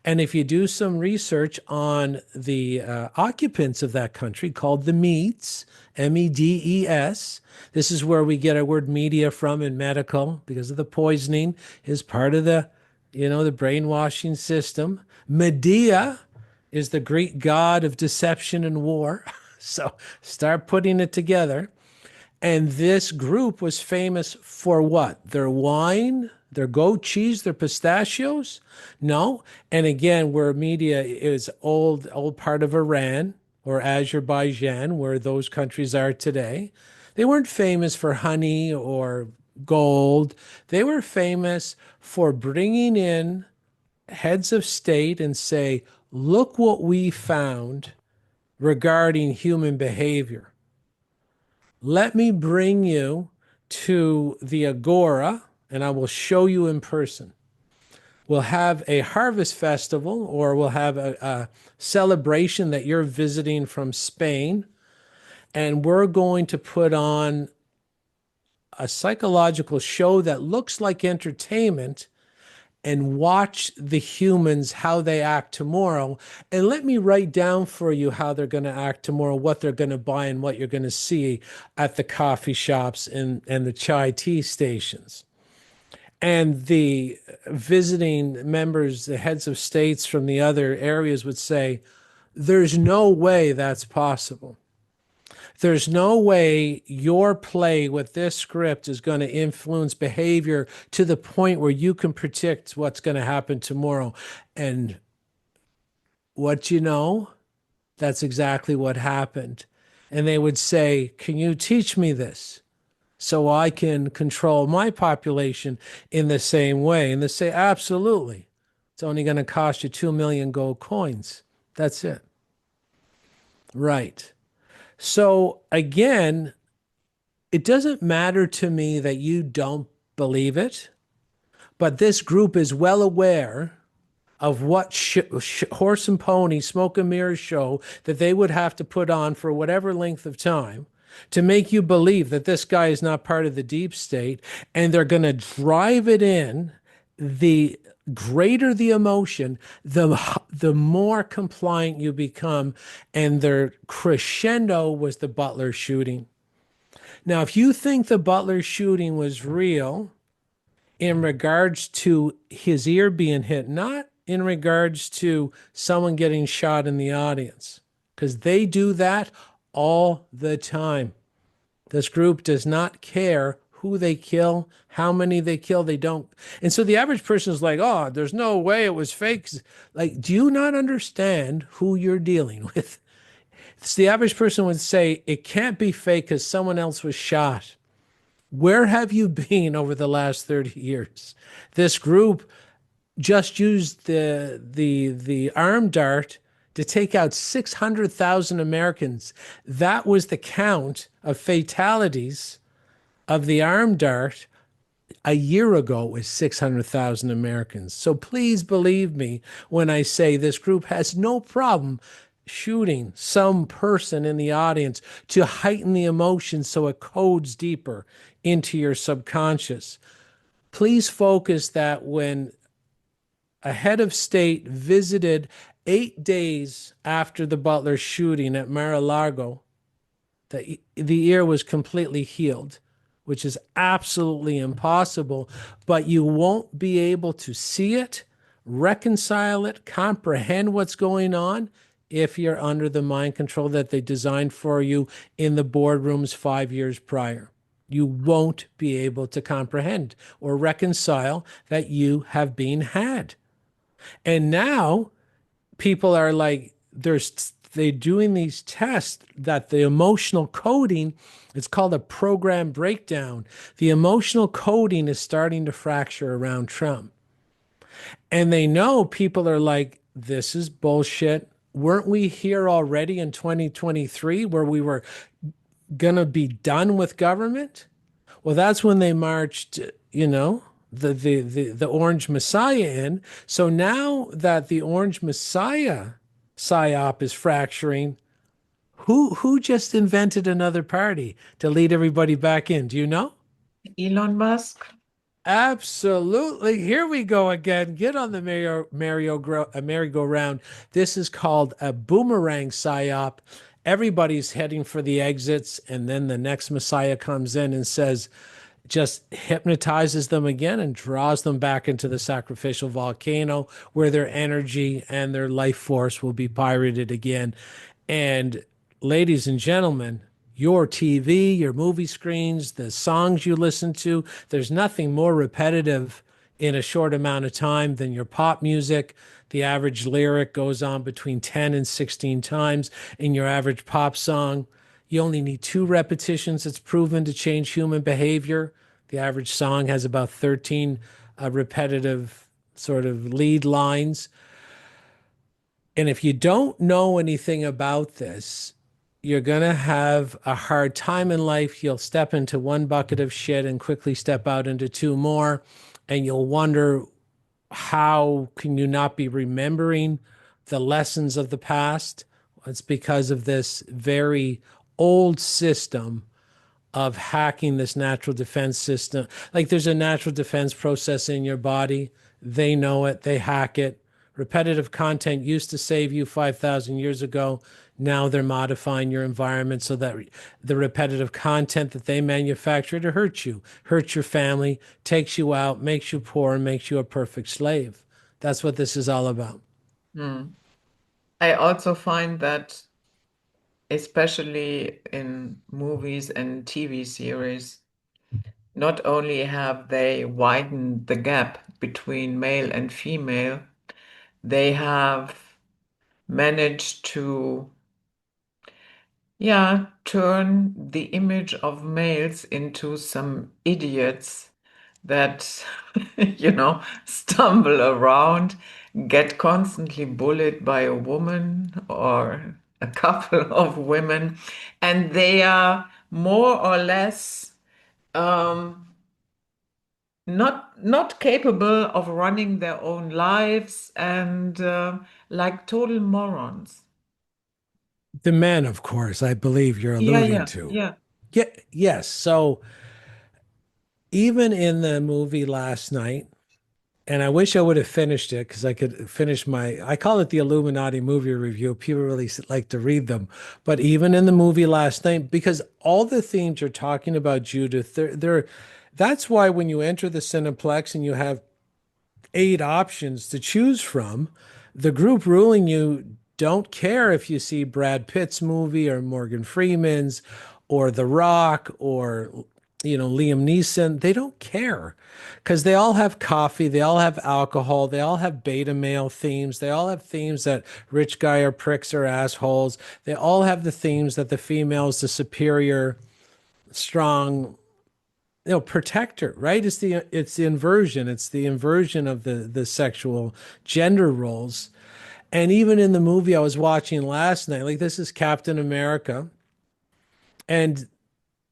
And if you do some research on the occupants of that country called the Medes, Medes, this is where we get our word media from in medical because of the poisoning is part of the brainwashing system. Medea is the Greek god of deception and war. So start putting it together. And this group was famous for what? Their wine, their goat cheese, their pistachios? No. And again, where media is old part of Iran or Azerbaijan, where those countries are today, they weren't famous for honey or gold. They were famous for bringing in heads of state and say, look what we found regarding human behavior. Let me bring you to the Agora and I will show you in person. We'll have a harvest festival or we'll have a celebration that you're visiting from Spain. And we're going to put on a psychological show that looks like entertainment and watch the humans how they act tomorrow. And let me write down for you how they're going to act tomorrow, what they're going to buy, and what you're going to see at the coffee shops and the chai tea stations. And the visiting members, the heads of states from the other areas would say, there's no way that's possible. There's no way your play with this script is going to influence behavior to the point where you can predict what's going to happen tomorrow. And what you know, that's exactly what happened. And they would say, can you teach me this so I can control my population in the same way? And they say, absolutely. It's only going to cost you 2 million gold coins. That's it. Right. So again, it doesn't matter to me that you don't believe it, but this group is well aware of what horse and pony, smoke and mirror show that they would have to put on for whatever length of time to make you believe that this guy is not part of the deep state. And they're going to drive it in. The greater the emotion, the more compliant you become. And their crescendo was the Butler shooting. Now, if you think the Butler shooting was real in regards to his ear being hit, not in regards to someone getting shot in the audience, because they do that all the time. This group does not care who they kill, how many they kill. They don't. And so the average person is like, oh, there's no way it was fake. Like, do you not understand who you're dealing with? So the average person would say it can't be fake because someone else was shot. Where have you been over the last 30 years? This group just used the arm dart to take out 600,000 Americans. That was the count of fatalities of the arm dart. A year ago, it was 600,000 Americans. So please believe me when I say this group has no problem shooting some person in the audience to heighten the emotion so it codes deeper into your subconscious. Please focus that when a head of state visited 8 days after the Butler shooting at Mar-a-Lago, the ear was completely healed, which is absolutely impossible, but you won't be able to see it, reconcile it, comprehend what's going on if you're under the mind control that they designed for you in the boardrooms 5 years prior. You won't be able to comprehend or reconcile that you have been had. And now people are like, they're doing these tests that the emotional coding, it's called a program breakdown. The emotional coding is starting to fracture around Trump. And they know people are like, this is bullshit. Weren't we here already in 2023 where we were going to be done with government? Well, that's when they marched, the Orange Messiah in. So now that the Orange Messiah psyop is fracturing, who just invented another party to lead everybody back in? Do you know? Elon Musk. Absolutely. Here we go again. Get on the merry-go-round. This is called a boomerang psyop. Everybody's heading for the exits, and then the next Messiah comes in and says, just hypnotizes them again and draws them back into the sacrificial volcano where their energy and their life force will be pirated again. And ladies and gentlemen, your TV, your movie screens, the songs you listen to. There's nothing more repetitive in a short amount of time than your pop music. The average lyric goes on between 10 and 16 times in your average pop song. You only need two repetitions. It's proven to change human behavior. The average song has about 13 repetitive sort of lead lines. And if you don't know anything about this, you're going to have a hard time in life. You'll step into one bucket of shit and quickly step out into two more. And you'll wonder, how can you not be remembering the lessons of the past? It's because of this very old system of hacking this natural defense system. Like there's a natural defense process in your body. They know it, they hack it. Repetitive content used to save you 5,000 years ago. Now they're modifying your environment so that the repetitive content that they manufacture to hurt you, hurt your family, takes you out, makes you poor, and makes you a perfect slave. That's what this is all about. Hmm. I also find that, especially in movies and TV series, not only have they widened the gap between male and female, they have managed to, yeah, turn the image of males into some idiots that, stumble around, get constantly bullied by a woman or a couple of women, and they are more or less not capable of running their own lives and like total morons. The men, of course, I believe you're Yeah, alluding yeah, to. yeah. Yeah, yes. So even in the movie last night, and I wish I would have finished it because I could finish I call it the Illuminati movie review. People really like to read them. But even in the movie last night, because all the themes you're talking about, Judith, that's why when you enter the Cineplex and you have 8 options to choose from, the group ruling you don't care if you see Brad Pitt's movie or Morgan Freeman's or The Rock or Liam Neeson. They don't care because they all have coffee, they all have alcohol, they all have beta male themes, they all have themes that rich guy or pricks or assholes. They all have the themes that the female is the superior, strong, protector, right? It's the inversion of the sexual gender roles. And even in the movie I was watching last night, like this is Captain America, and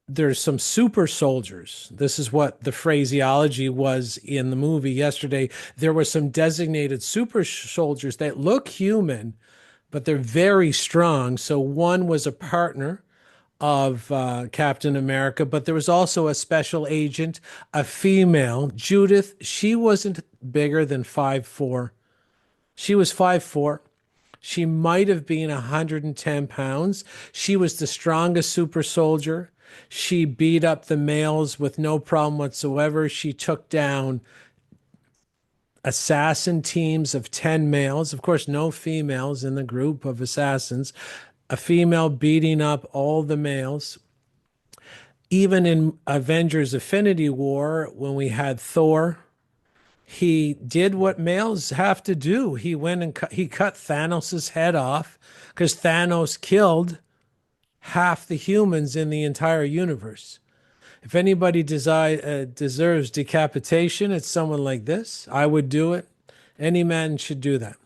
there's some super soldiers. This is what the phraseology was in the movie yesterday. There were some designated super soldiers that look human, but they're very strong. So one was a partner of Captain America, but there was also a special agent, a female, Judith. She wasn't bigger than 5'4". She was 5'4". She might have been 110 pounds. She was the strongest super soldier. She beat up the males with no problem whatsoever. She took down assassin teams of 10 males. Of course, no females in the group of assassins. A female beating up all the males. Even in Avengers Affinity War, when we had Thor, he did what males have to do. He went and he cut Thanos' head off because Thanos killed half the humans in the entire universe. If anybody deserves decapitation, it's someone like this. I would do it. Any man should do that.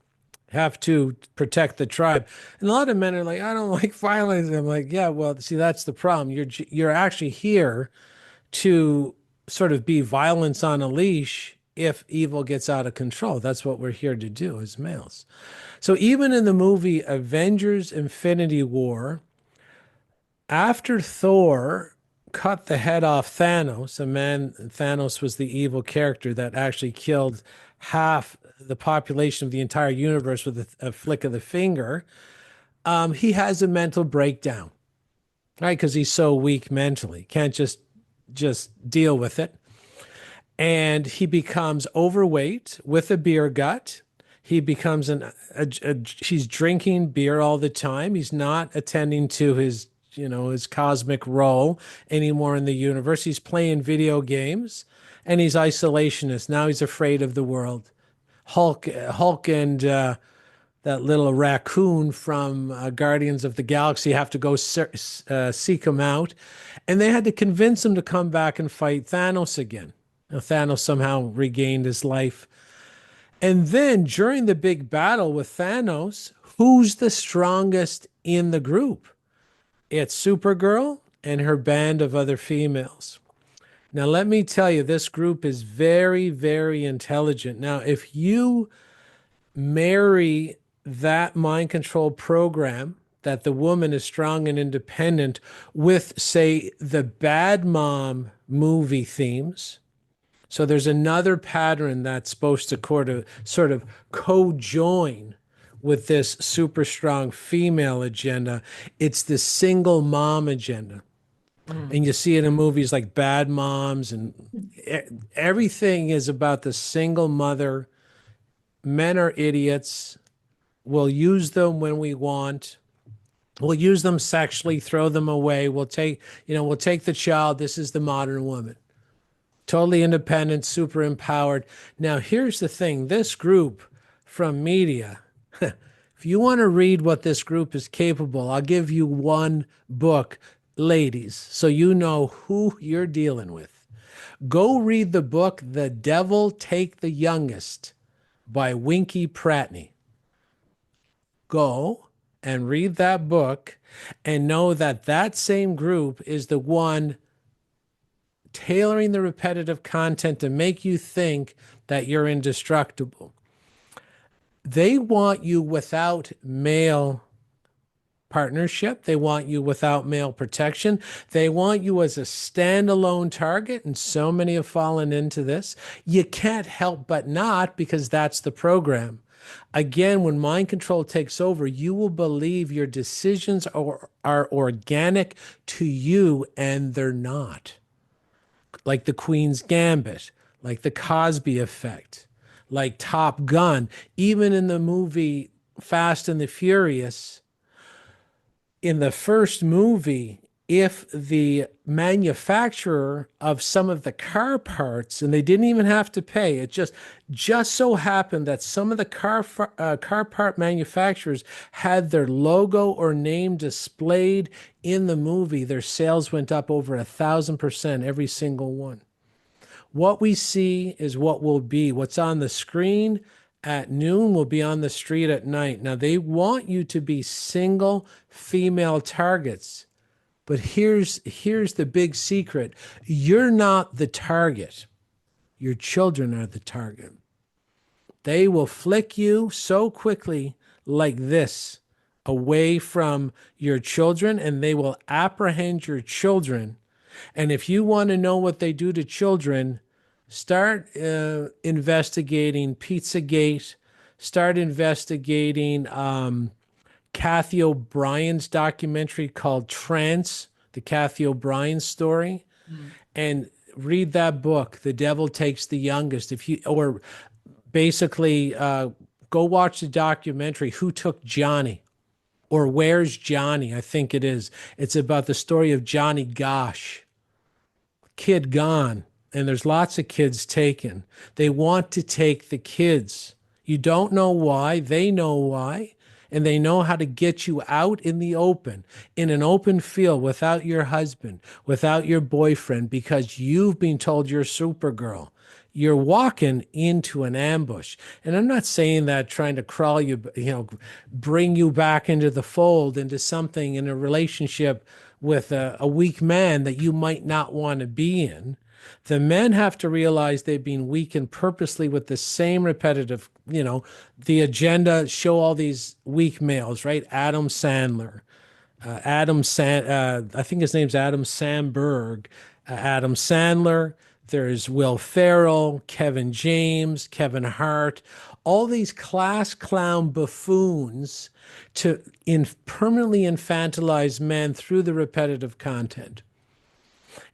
Have to protect the tribe. And a lot of men are like, I don't like violence. I'm like, yeah, well, see, that's the problem. You're actually here to sort of be violence on a leash if evil gets out of control. That's what we're here to do as males. So even in the movie Avengers Infinity War, after Thor cut the head off Thanos, Thanos was the evil character that actually killed half the population of the entire universe with a flick of the finger. He has a mental breakdown, right? Because he's so weak mentally, can't just deal with it. And he becomes overweight with a beer gut. He becomes he's drinking beer all the time. He's not attending to his his cosmic role anymore in the universe. He's playing video games and he's isolationist. Now he's afraid of the world. Hulk and that little raccoon from Guardians of the Galaxy have to go seek him out. And they had to convince him to come back and fight Thanos again. Now, Thanos somehow regained his life. And then during the big battle with Thanos, who's the strongest in the group? It's Supergirl and her band of other females. Now, let me tell you, this group is very, very intelligent. Now, if you marry that mind control program that the woman is strong and independent with, say, the Bad Mom movie themes. So there's another pattern that's supposed to sort of co-join with this super strong female agenda. It's the single mom agenda. And you see it in movies like Bad Moms, and everything is about the single mother. Men are idiots. We'll use them when we want. We'll use them sexually, throw them away. We'll take the child. This is the modern woman. Totally independent, super empowered. Now, here's the thing. This group from media, if you want to read what this group is capable, I'll give you one book, ladies, so you know who you're dealing with. Go read the book, The Devil Take the Youngest by Winky Pratney. Go and read that book and know that that same group is the one tailoring the repetitive content to make you think that you're indestructible. They want you without male partnership. They want you without male protection. They want you as a standalone target, and so many have fallen into this. You can't help but not, because that's the program. Again, when mind control takes over, you will believe your decisions are organic to you, and they're not. Like the Queen's Gambit, like the Cosby Effect, like Top Gun. Even in the movie Fast and the Furious, in the first movie, if the manufacturer of some of the car parts, and they didn't even have to pay, it just so happened that some of the car part manufacturers had their logo or name displayed in the movie, their sales went up over 1,000%, every single one. What we see is what will be. What's on the screen at noon will be on the street at night. Now, they want you to be single female targets. But here's the big secret. You're not the target. Your children are the target. They will flick you so quickly like this away from your children, and they will apprehend your children. And if you want to know what they do to children, start investigating Pizzagate, start investigating Kathy O'Brien's documentary called Trance, the Kathy O'Brien story, and read that book, The Devil Takes the Youngest. Or basically go watch the documentary, Who Took Johnny? Or Where's Johnny? I think it is. It's about the story of Johnny Gosh, kid gone. And there's lots of kids taken. They want to take the kids. You don't know why. They know why. And they know how to get you out in the open, in an open field, without your husband, without your boyfriend, because you've been told you're Supergirl. You're walking into an ambush. And I'm not saying that trying to crawl you, bring you back into the fold, into something in a relationship with a weak man that you might not want to be in. The men have to realize they've been weakened purposely with the same repetitive, the agenda, show all these weak males, right? Adam Sandler, I think his name's Adam Sandberg, Adam Sandler. There's Will Ferrell, Kevin James, Kevin Hart, all these class clown buffoons to permanently infantilize men through the repetitive content.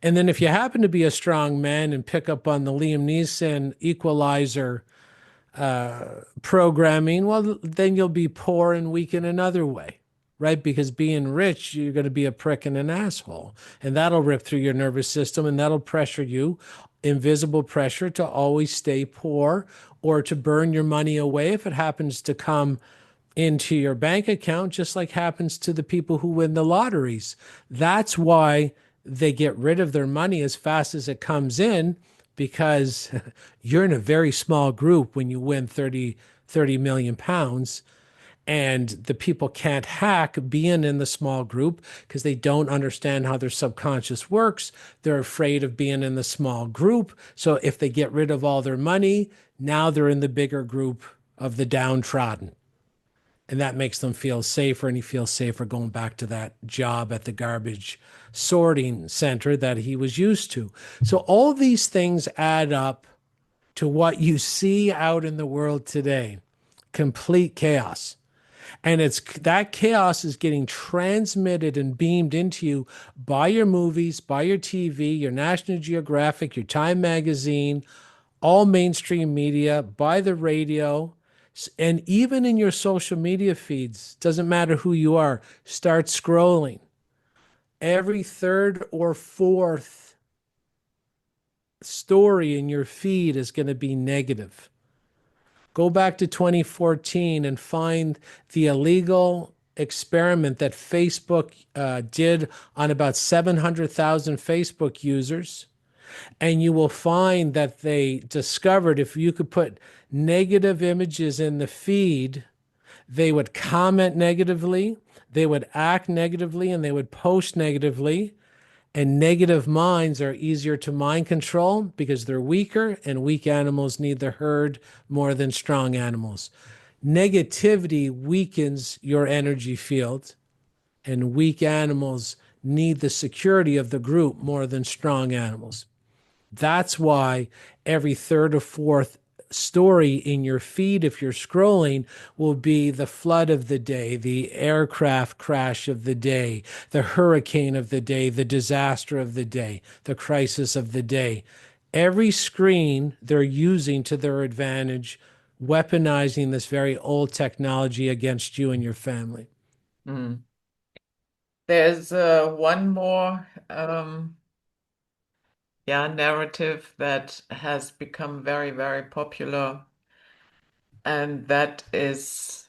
And then if you happen to be a strong man and pick up on the Liam Neeson Equalizer programming, well, then you'll be poor and weak in another way. right? Because being rich, you're going to be a prick and an asshole. And that'll rip through your nervous system and that'll pressure you, invisible pressure to always stay poor or to burn your money away if it happens to come into your bank account, just like happens to the people who win the lotteries. That's why they get rid of their money as fast as it comes in, because you're in a very small group when you win 30 million pounds, and the people can't hack being in the small group because they don't understand how their subconscious works. They're afraid of being in the small group. So if they get rid of all their money, now they're in the bigger group of the downtrodden. And that makes them feel safer. And he feels safer going back to that job at the garbage sorting center that he was used to. So all these things add up to what you see out in the world today: complete chaos. And it's that chaos is getting transmitted and beamed into you by your movies, by your TV, your National Geographic, your Time magazine, all mainstream media, by the radio, and even in your social media feeds. Doesn't matter who you are, start scrolling. Every third or fourth story in your feed is going to be negative. Go back to 2014 and find the illegal experiment that Facebook did on about 700,000 Facebook users. And you will find that they discovered if you could put negative images in the feed, they would comment negatively, they would act negatively, and they would post negatively. And negative minds are easier to mind control because they're weaker, and weak animals need the herd more than strong animals. Negativity weakens your energy field, and weak animals need the security of the group more than strong animals. That's why every third or fourth story in your feed, if you're scrolling, will be the flood of the day, the aircraft crash of the day, the hurricane of the day, the disaster of the day, the crisis of the day. Every screen they're using to their advantage, weaponizing this very old technology against you and your family. Mm. There's one more yeah, narrative that has become very, very popular, and that is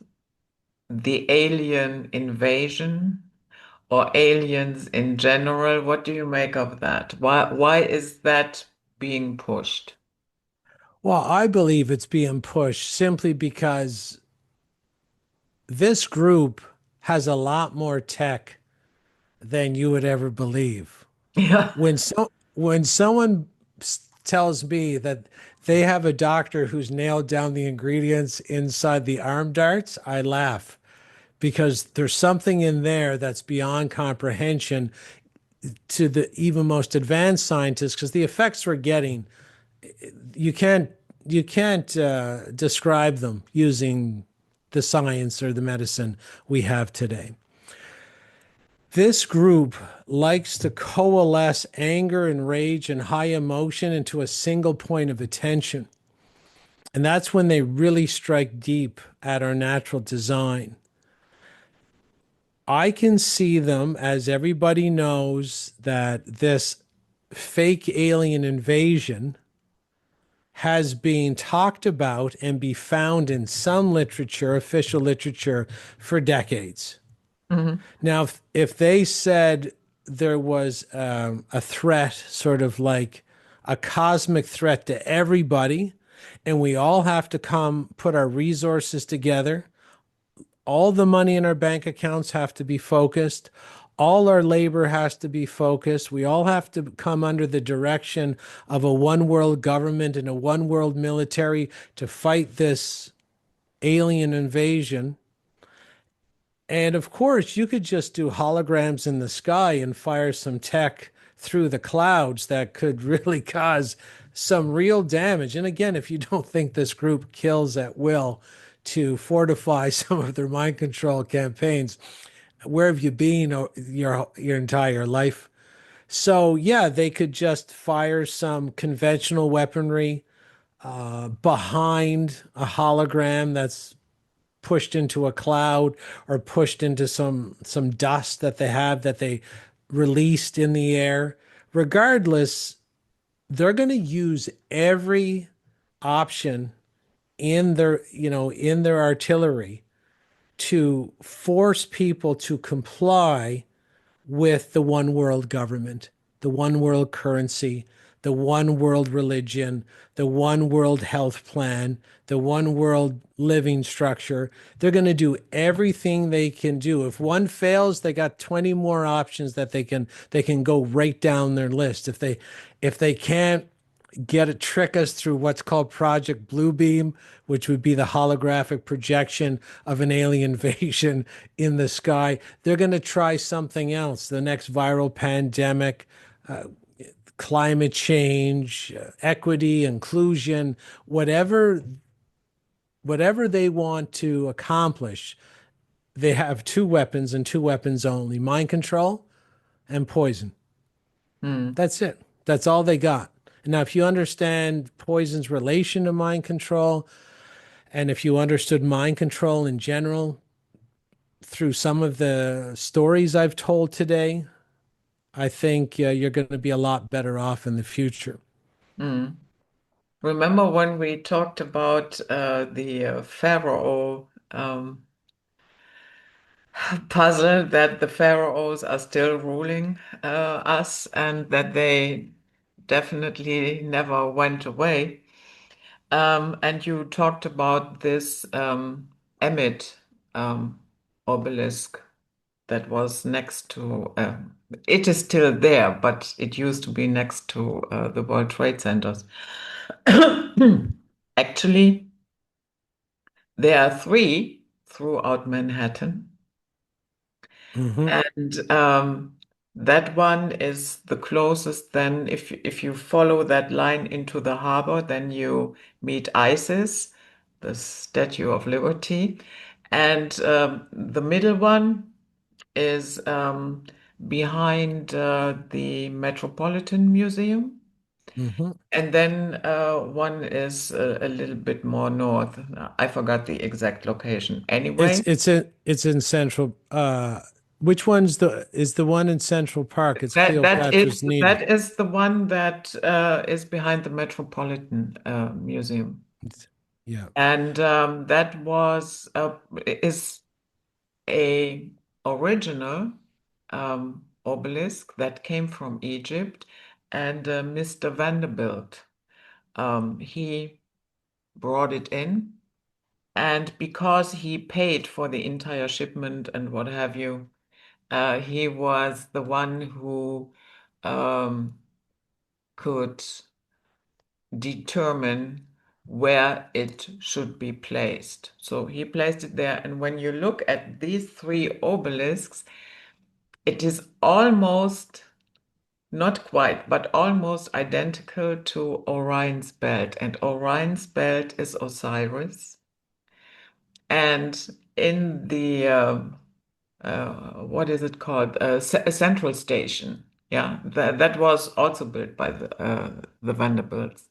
the alien invasion or aliens in general. What do you make of that? Why is that being pushed? Well, I believe it's being pushed simply because this group has a lot more tech than you would ever believe. Yeah. When someone tells me that they have a doctor who's nailed down the ingredients inside the arm darts, I laugh because there's something in there that's beyond comprehension to the even most advanced scientists, because the effects we're getting, you can't you can't describe them using the science or the medicine we have today. This group likes to coalesce anger and rage and high emotion into a single point of attention. And that's when they really strike deep at our natural design. I can see them, as everybody knows, that this fake alien invasion has been talked about and be found in some literature, official literature, for decades. Mhm. Now, if they said there was a threat, sort of like a cosmic threat to everybody, and we all have to come put our resources together, all the money in our bank accounts have to be focused, all our labor has to be focused, we all have to come under the direction of a one world government and a one world military to fight this alien invasion. And of course, you could just do holograms in the sky and fire some tech through the clouds that could really cause some real damage. And again, if you don't think this group kills at will to fortify some of their mind control campaigns, where have you been your entire life? So yeah, they could just fire some conventional weaponry behind a hologram that's pushed into a cloud or pushed into some dust that they have that they released in the air. Regardless, they're going to use every option in their artillery to force people to comply with the one world government, the one world currency, the one world religion, the one world health plan, the one world living structure. They're going to do everything they can do. If one fails, they got 20 more options that they can go right down their list. If they can't get it, trick us through what's called Project Bluebeam, which would be the holographic projection of an alien invasion in the sky. They're going to try something else, the next viral pandemic, climate change, equity, inclusion, whatever they want to accomplish. They have two weapons and two weapons only: mind control and poison. Hmm. That's it. That's all they got. Now, if you understand poison's relation to mind control, and if you understood mind control in general through some of the stories I've told today, I think you're going to be a lot better off in the future. Hmm. Remember when we talked about the Pharaoh puzzle, that the pharaohs are still ruling us and that they definitely never went away? And you talked about this Emmet um, obelisk that was next to, it is still there, but it used to be next to the World Trade Centers. Actually, there are three throughout Manhattan, Hmm. and that one is the closest. Then, if you follow that line into the harbor, then you meet ISIS, the Statue of Liberty, and the middle one is behind the Metropolitan Museum. Hmm. And then one is a little bit more north. I forgot the exact location. It's Anyway, it's in it's in Central. Which one's the one in Central Park? It's that that Cleopatra's is Needle. that is the one that is behind the Metropolitan Museum, Yeah. and that was is a original obelisk that came from Egypt, and Mr. Vanderbilt he brought it in. And because he paid for the entire shipment and what have you, he was the one who um, could determine where it should be placed. So he placed it there. And when you look at these three obelisks, it is almost, not quite, but almost identical to Orion's belt. And Orion's belt is Osiris. And in the what is it called? A central station. Yeah, that was also built by the Vanderbilts.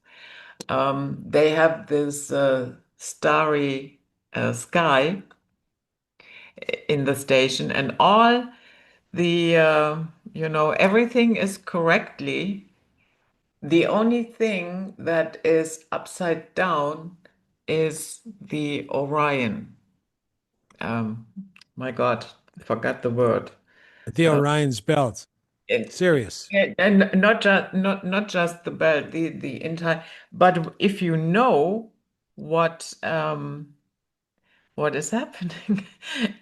They have this starry sky in the station, and all the everything is correctly. The only thing that is upside down is the Orion. Um, my God, I forgot the word. The Uh, Orion's belt. it, Serious. and not just the belt, the entire. But if you know what what is happening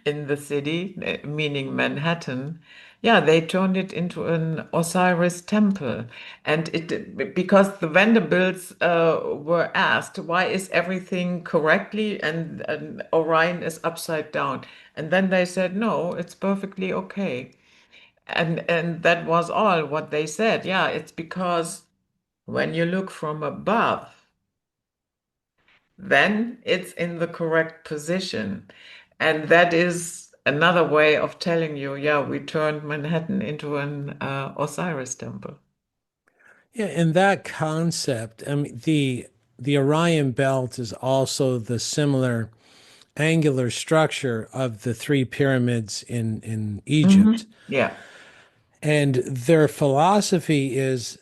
in the city, meaning Manhattan, yeah, they turned it into an Osiris temple, and it because the Vanderbilts were asked why is everything correctly and Orion is upside down, and then they said no, it's perfectly okay. And that was all what they said. Yeah, it's because when you look from above, then it's in the correct position. And that is another way of telling you, yeah, we turned Manhattan into an Osiris temple. Yeah, and that concept, I mean, the Orion belt is also the similar angular structure of the three pyramids in Egypt. Yeah. And their philosophy is,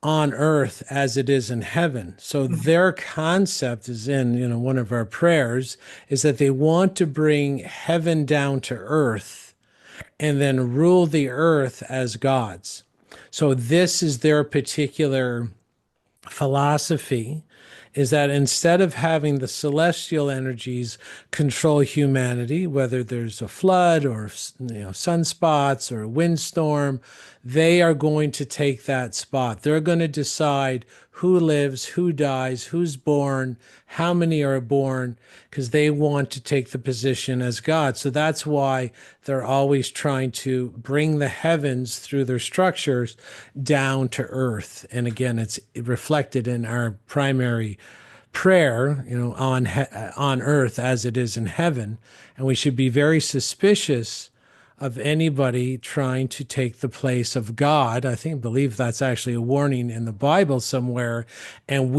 on earth as it is in heaven. So their concept is in, one of our prayers is that they want to bring heaven down to earth and then rule the earth as gods. So this is their particular philosophy, is that instead of having the celestial energies control humanity, whether there's a flood or sunspots or a windstorm, they are going to take that spot. They're going to decide who lives, who dies, who's born, how many are born, because they want to take the position as God. So that's why they're always trying to bring the heavens through their structures down to earth. And again, it's reflected in our primary prayer, on earth as it is in heaven. And we should be very suspicious of anybody trying to take the place of God. Believe that's actually a warning in the Bible somewhere. And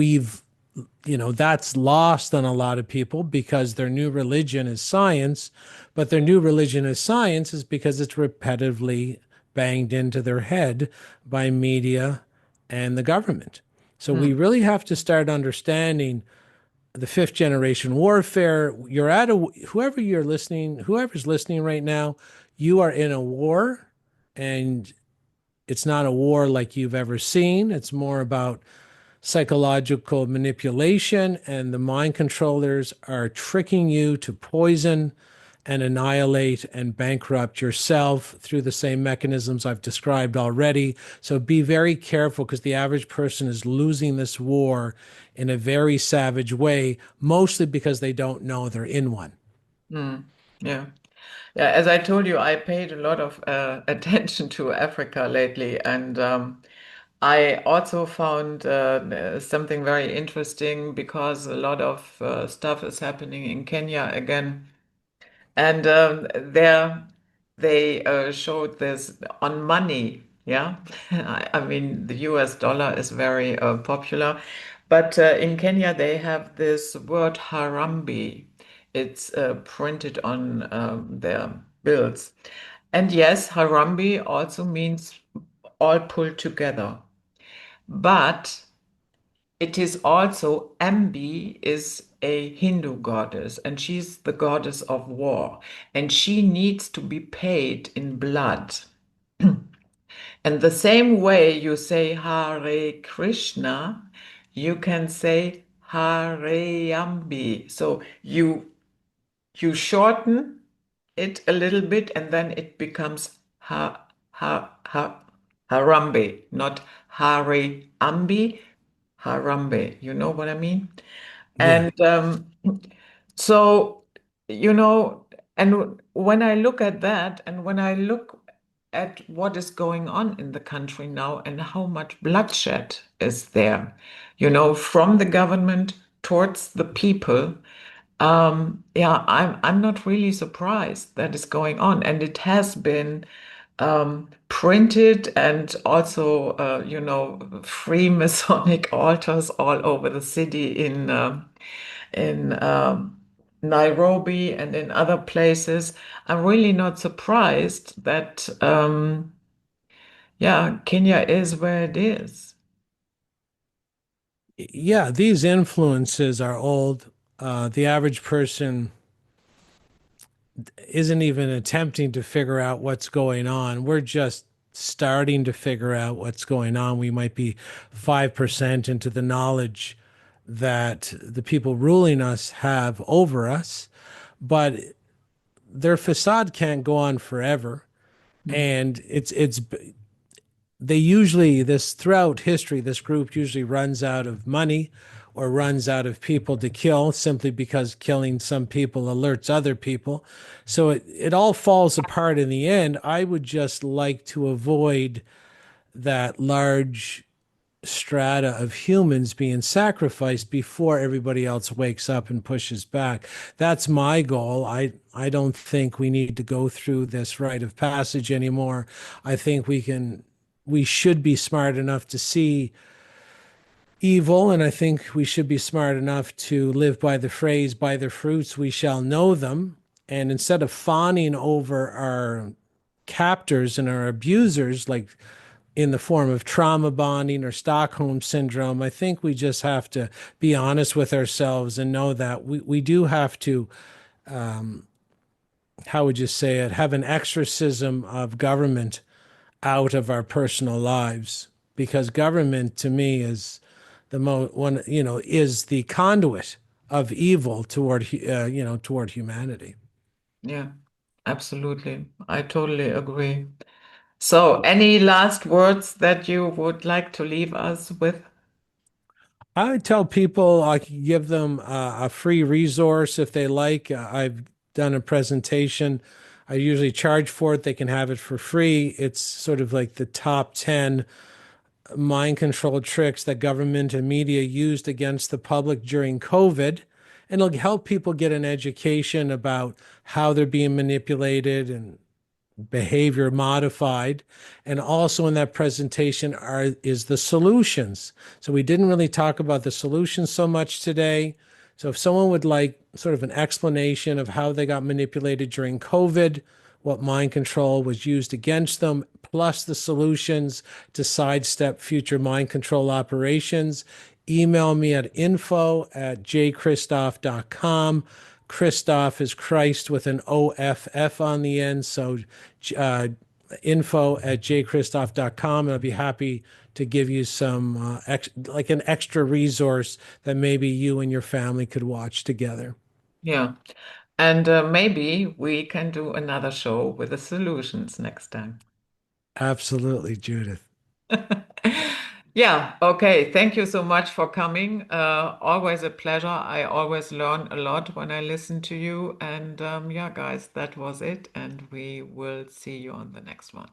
that's lost on a lot of people because their new religion is science, but their new religion is science is because it's repetitively banged into their head by media and the government. So we Mm. really have to start understanding the fifth generation warfare. You're at whoever's listening right now, you are in a war, and it's not a war like you've ever seen. It's more about psychological manipulation, and the mind controllers are tricking you to poison and annihilate and bankrupt yourself through the same mechanisms I've described already. So be very careful, because the average person is losing this war in a very savage way, mostly because they don't know they're in one. Mm. Yeah. Yeah, as I told you, I paid a lot of attention to Africa lately, and I also found something very interesting because a lot of stuff is happening in Kenya again. And there they showed this on money. Yeah. I mean, the US dollar is very popular. But in Kenya, they have this word Harambe. It's printed on their bills. And yes, Harambe also means all pulled together. But it is also Ambi is a Hindu goddess, and she's the goddess of war, and she needs to be paid in blood. And the same way you say Hare Krishna, you can say Hare Ambi. So you shorten it a little bit, and then it becomes Harambe, not Hare Ambi, Harambe. You know what I mean? Yeah. And so, you know, and when I look at that, and when I look at what is going on in the country now and how much bloodshed is there, from the government towards the people, yeah, I'm not really surprised that is going on, and it has been printed, and also free Masonic altars all over the city in Nairobi and in other places. I'm really not surprised that yeah, Kenya is where it is. Yeah, these influences are old. The average person isn't even attempting to figure out what's going on. We're just starting to figure out what's going on. We might be 5% into the knowledge that the people ruling us have over us, but their facade can't go on forever. And it's they usually, this throughout history, this group usually runs out of money or runs out of people to kill, simply because killing some people alerts other people. So it all falls apart in the end. I would just like to avoid that large strata of humans being sacrificed before everybody else wakes up and pushes back. That's my goal. I don't think we need to go through this rite of passage anymore. I think we should be smart enough to see evil, and I think we should be smart enough to live by the phrase, by their fruits we shall know them. And instead of fawning over our captors and our abusers, like in the form of trauma bonding or Stockholm syndrome, I think we just have to be honest with ourselves and know that we do have to, how would you say it, have an exorcism of government out of our personal lives. Because government to me is the one, is the conduit of evil toward, toward humanity. Yeah, absolutely. I totally agree. So, any last words that you would like to leave us with? I tell people I can give them a free resource if they like. I've done a presentation. I usually charge for it. They can have it for free. It's sort of like the top 10 mind control tricks that government and media used against the public during COVID. And it'll help people get an education about how they're being manipulated and behavior modified. And also in that presentation is the solutions. So we didn't really talk about the solutions so much today. So if someone would like sort of an explanation of how they got manipulated during COVID, what mind control was used against them, plus the solutions to sidestep future mind control operations, email me at info@jchristoff.com. Christoff is Christ with an OFF on the end. So uh, info@jchristoff.com, and I'll be happy to give you some like an extra resource that maybe you and your family could watch together. Yeah. And maybe we can do another show with the solutions next time. Absolutely, Judith. Yeah, okay. Thank you so much for coming. Always a pleasure. I always learn a lot when I listen to you. And yeah, guys, that was it. And we will see you on the next one.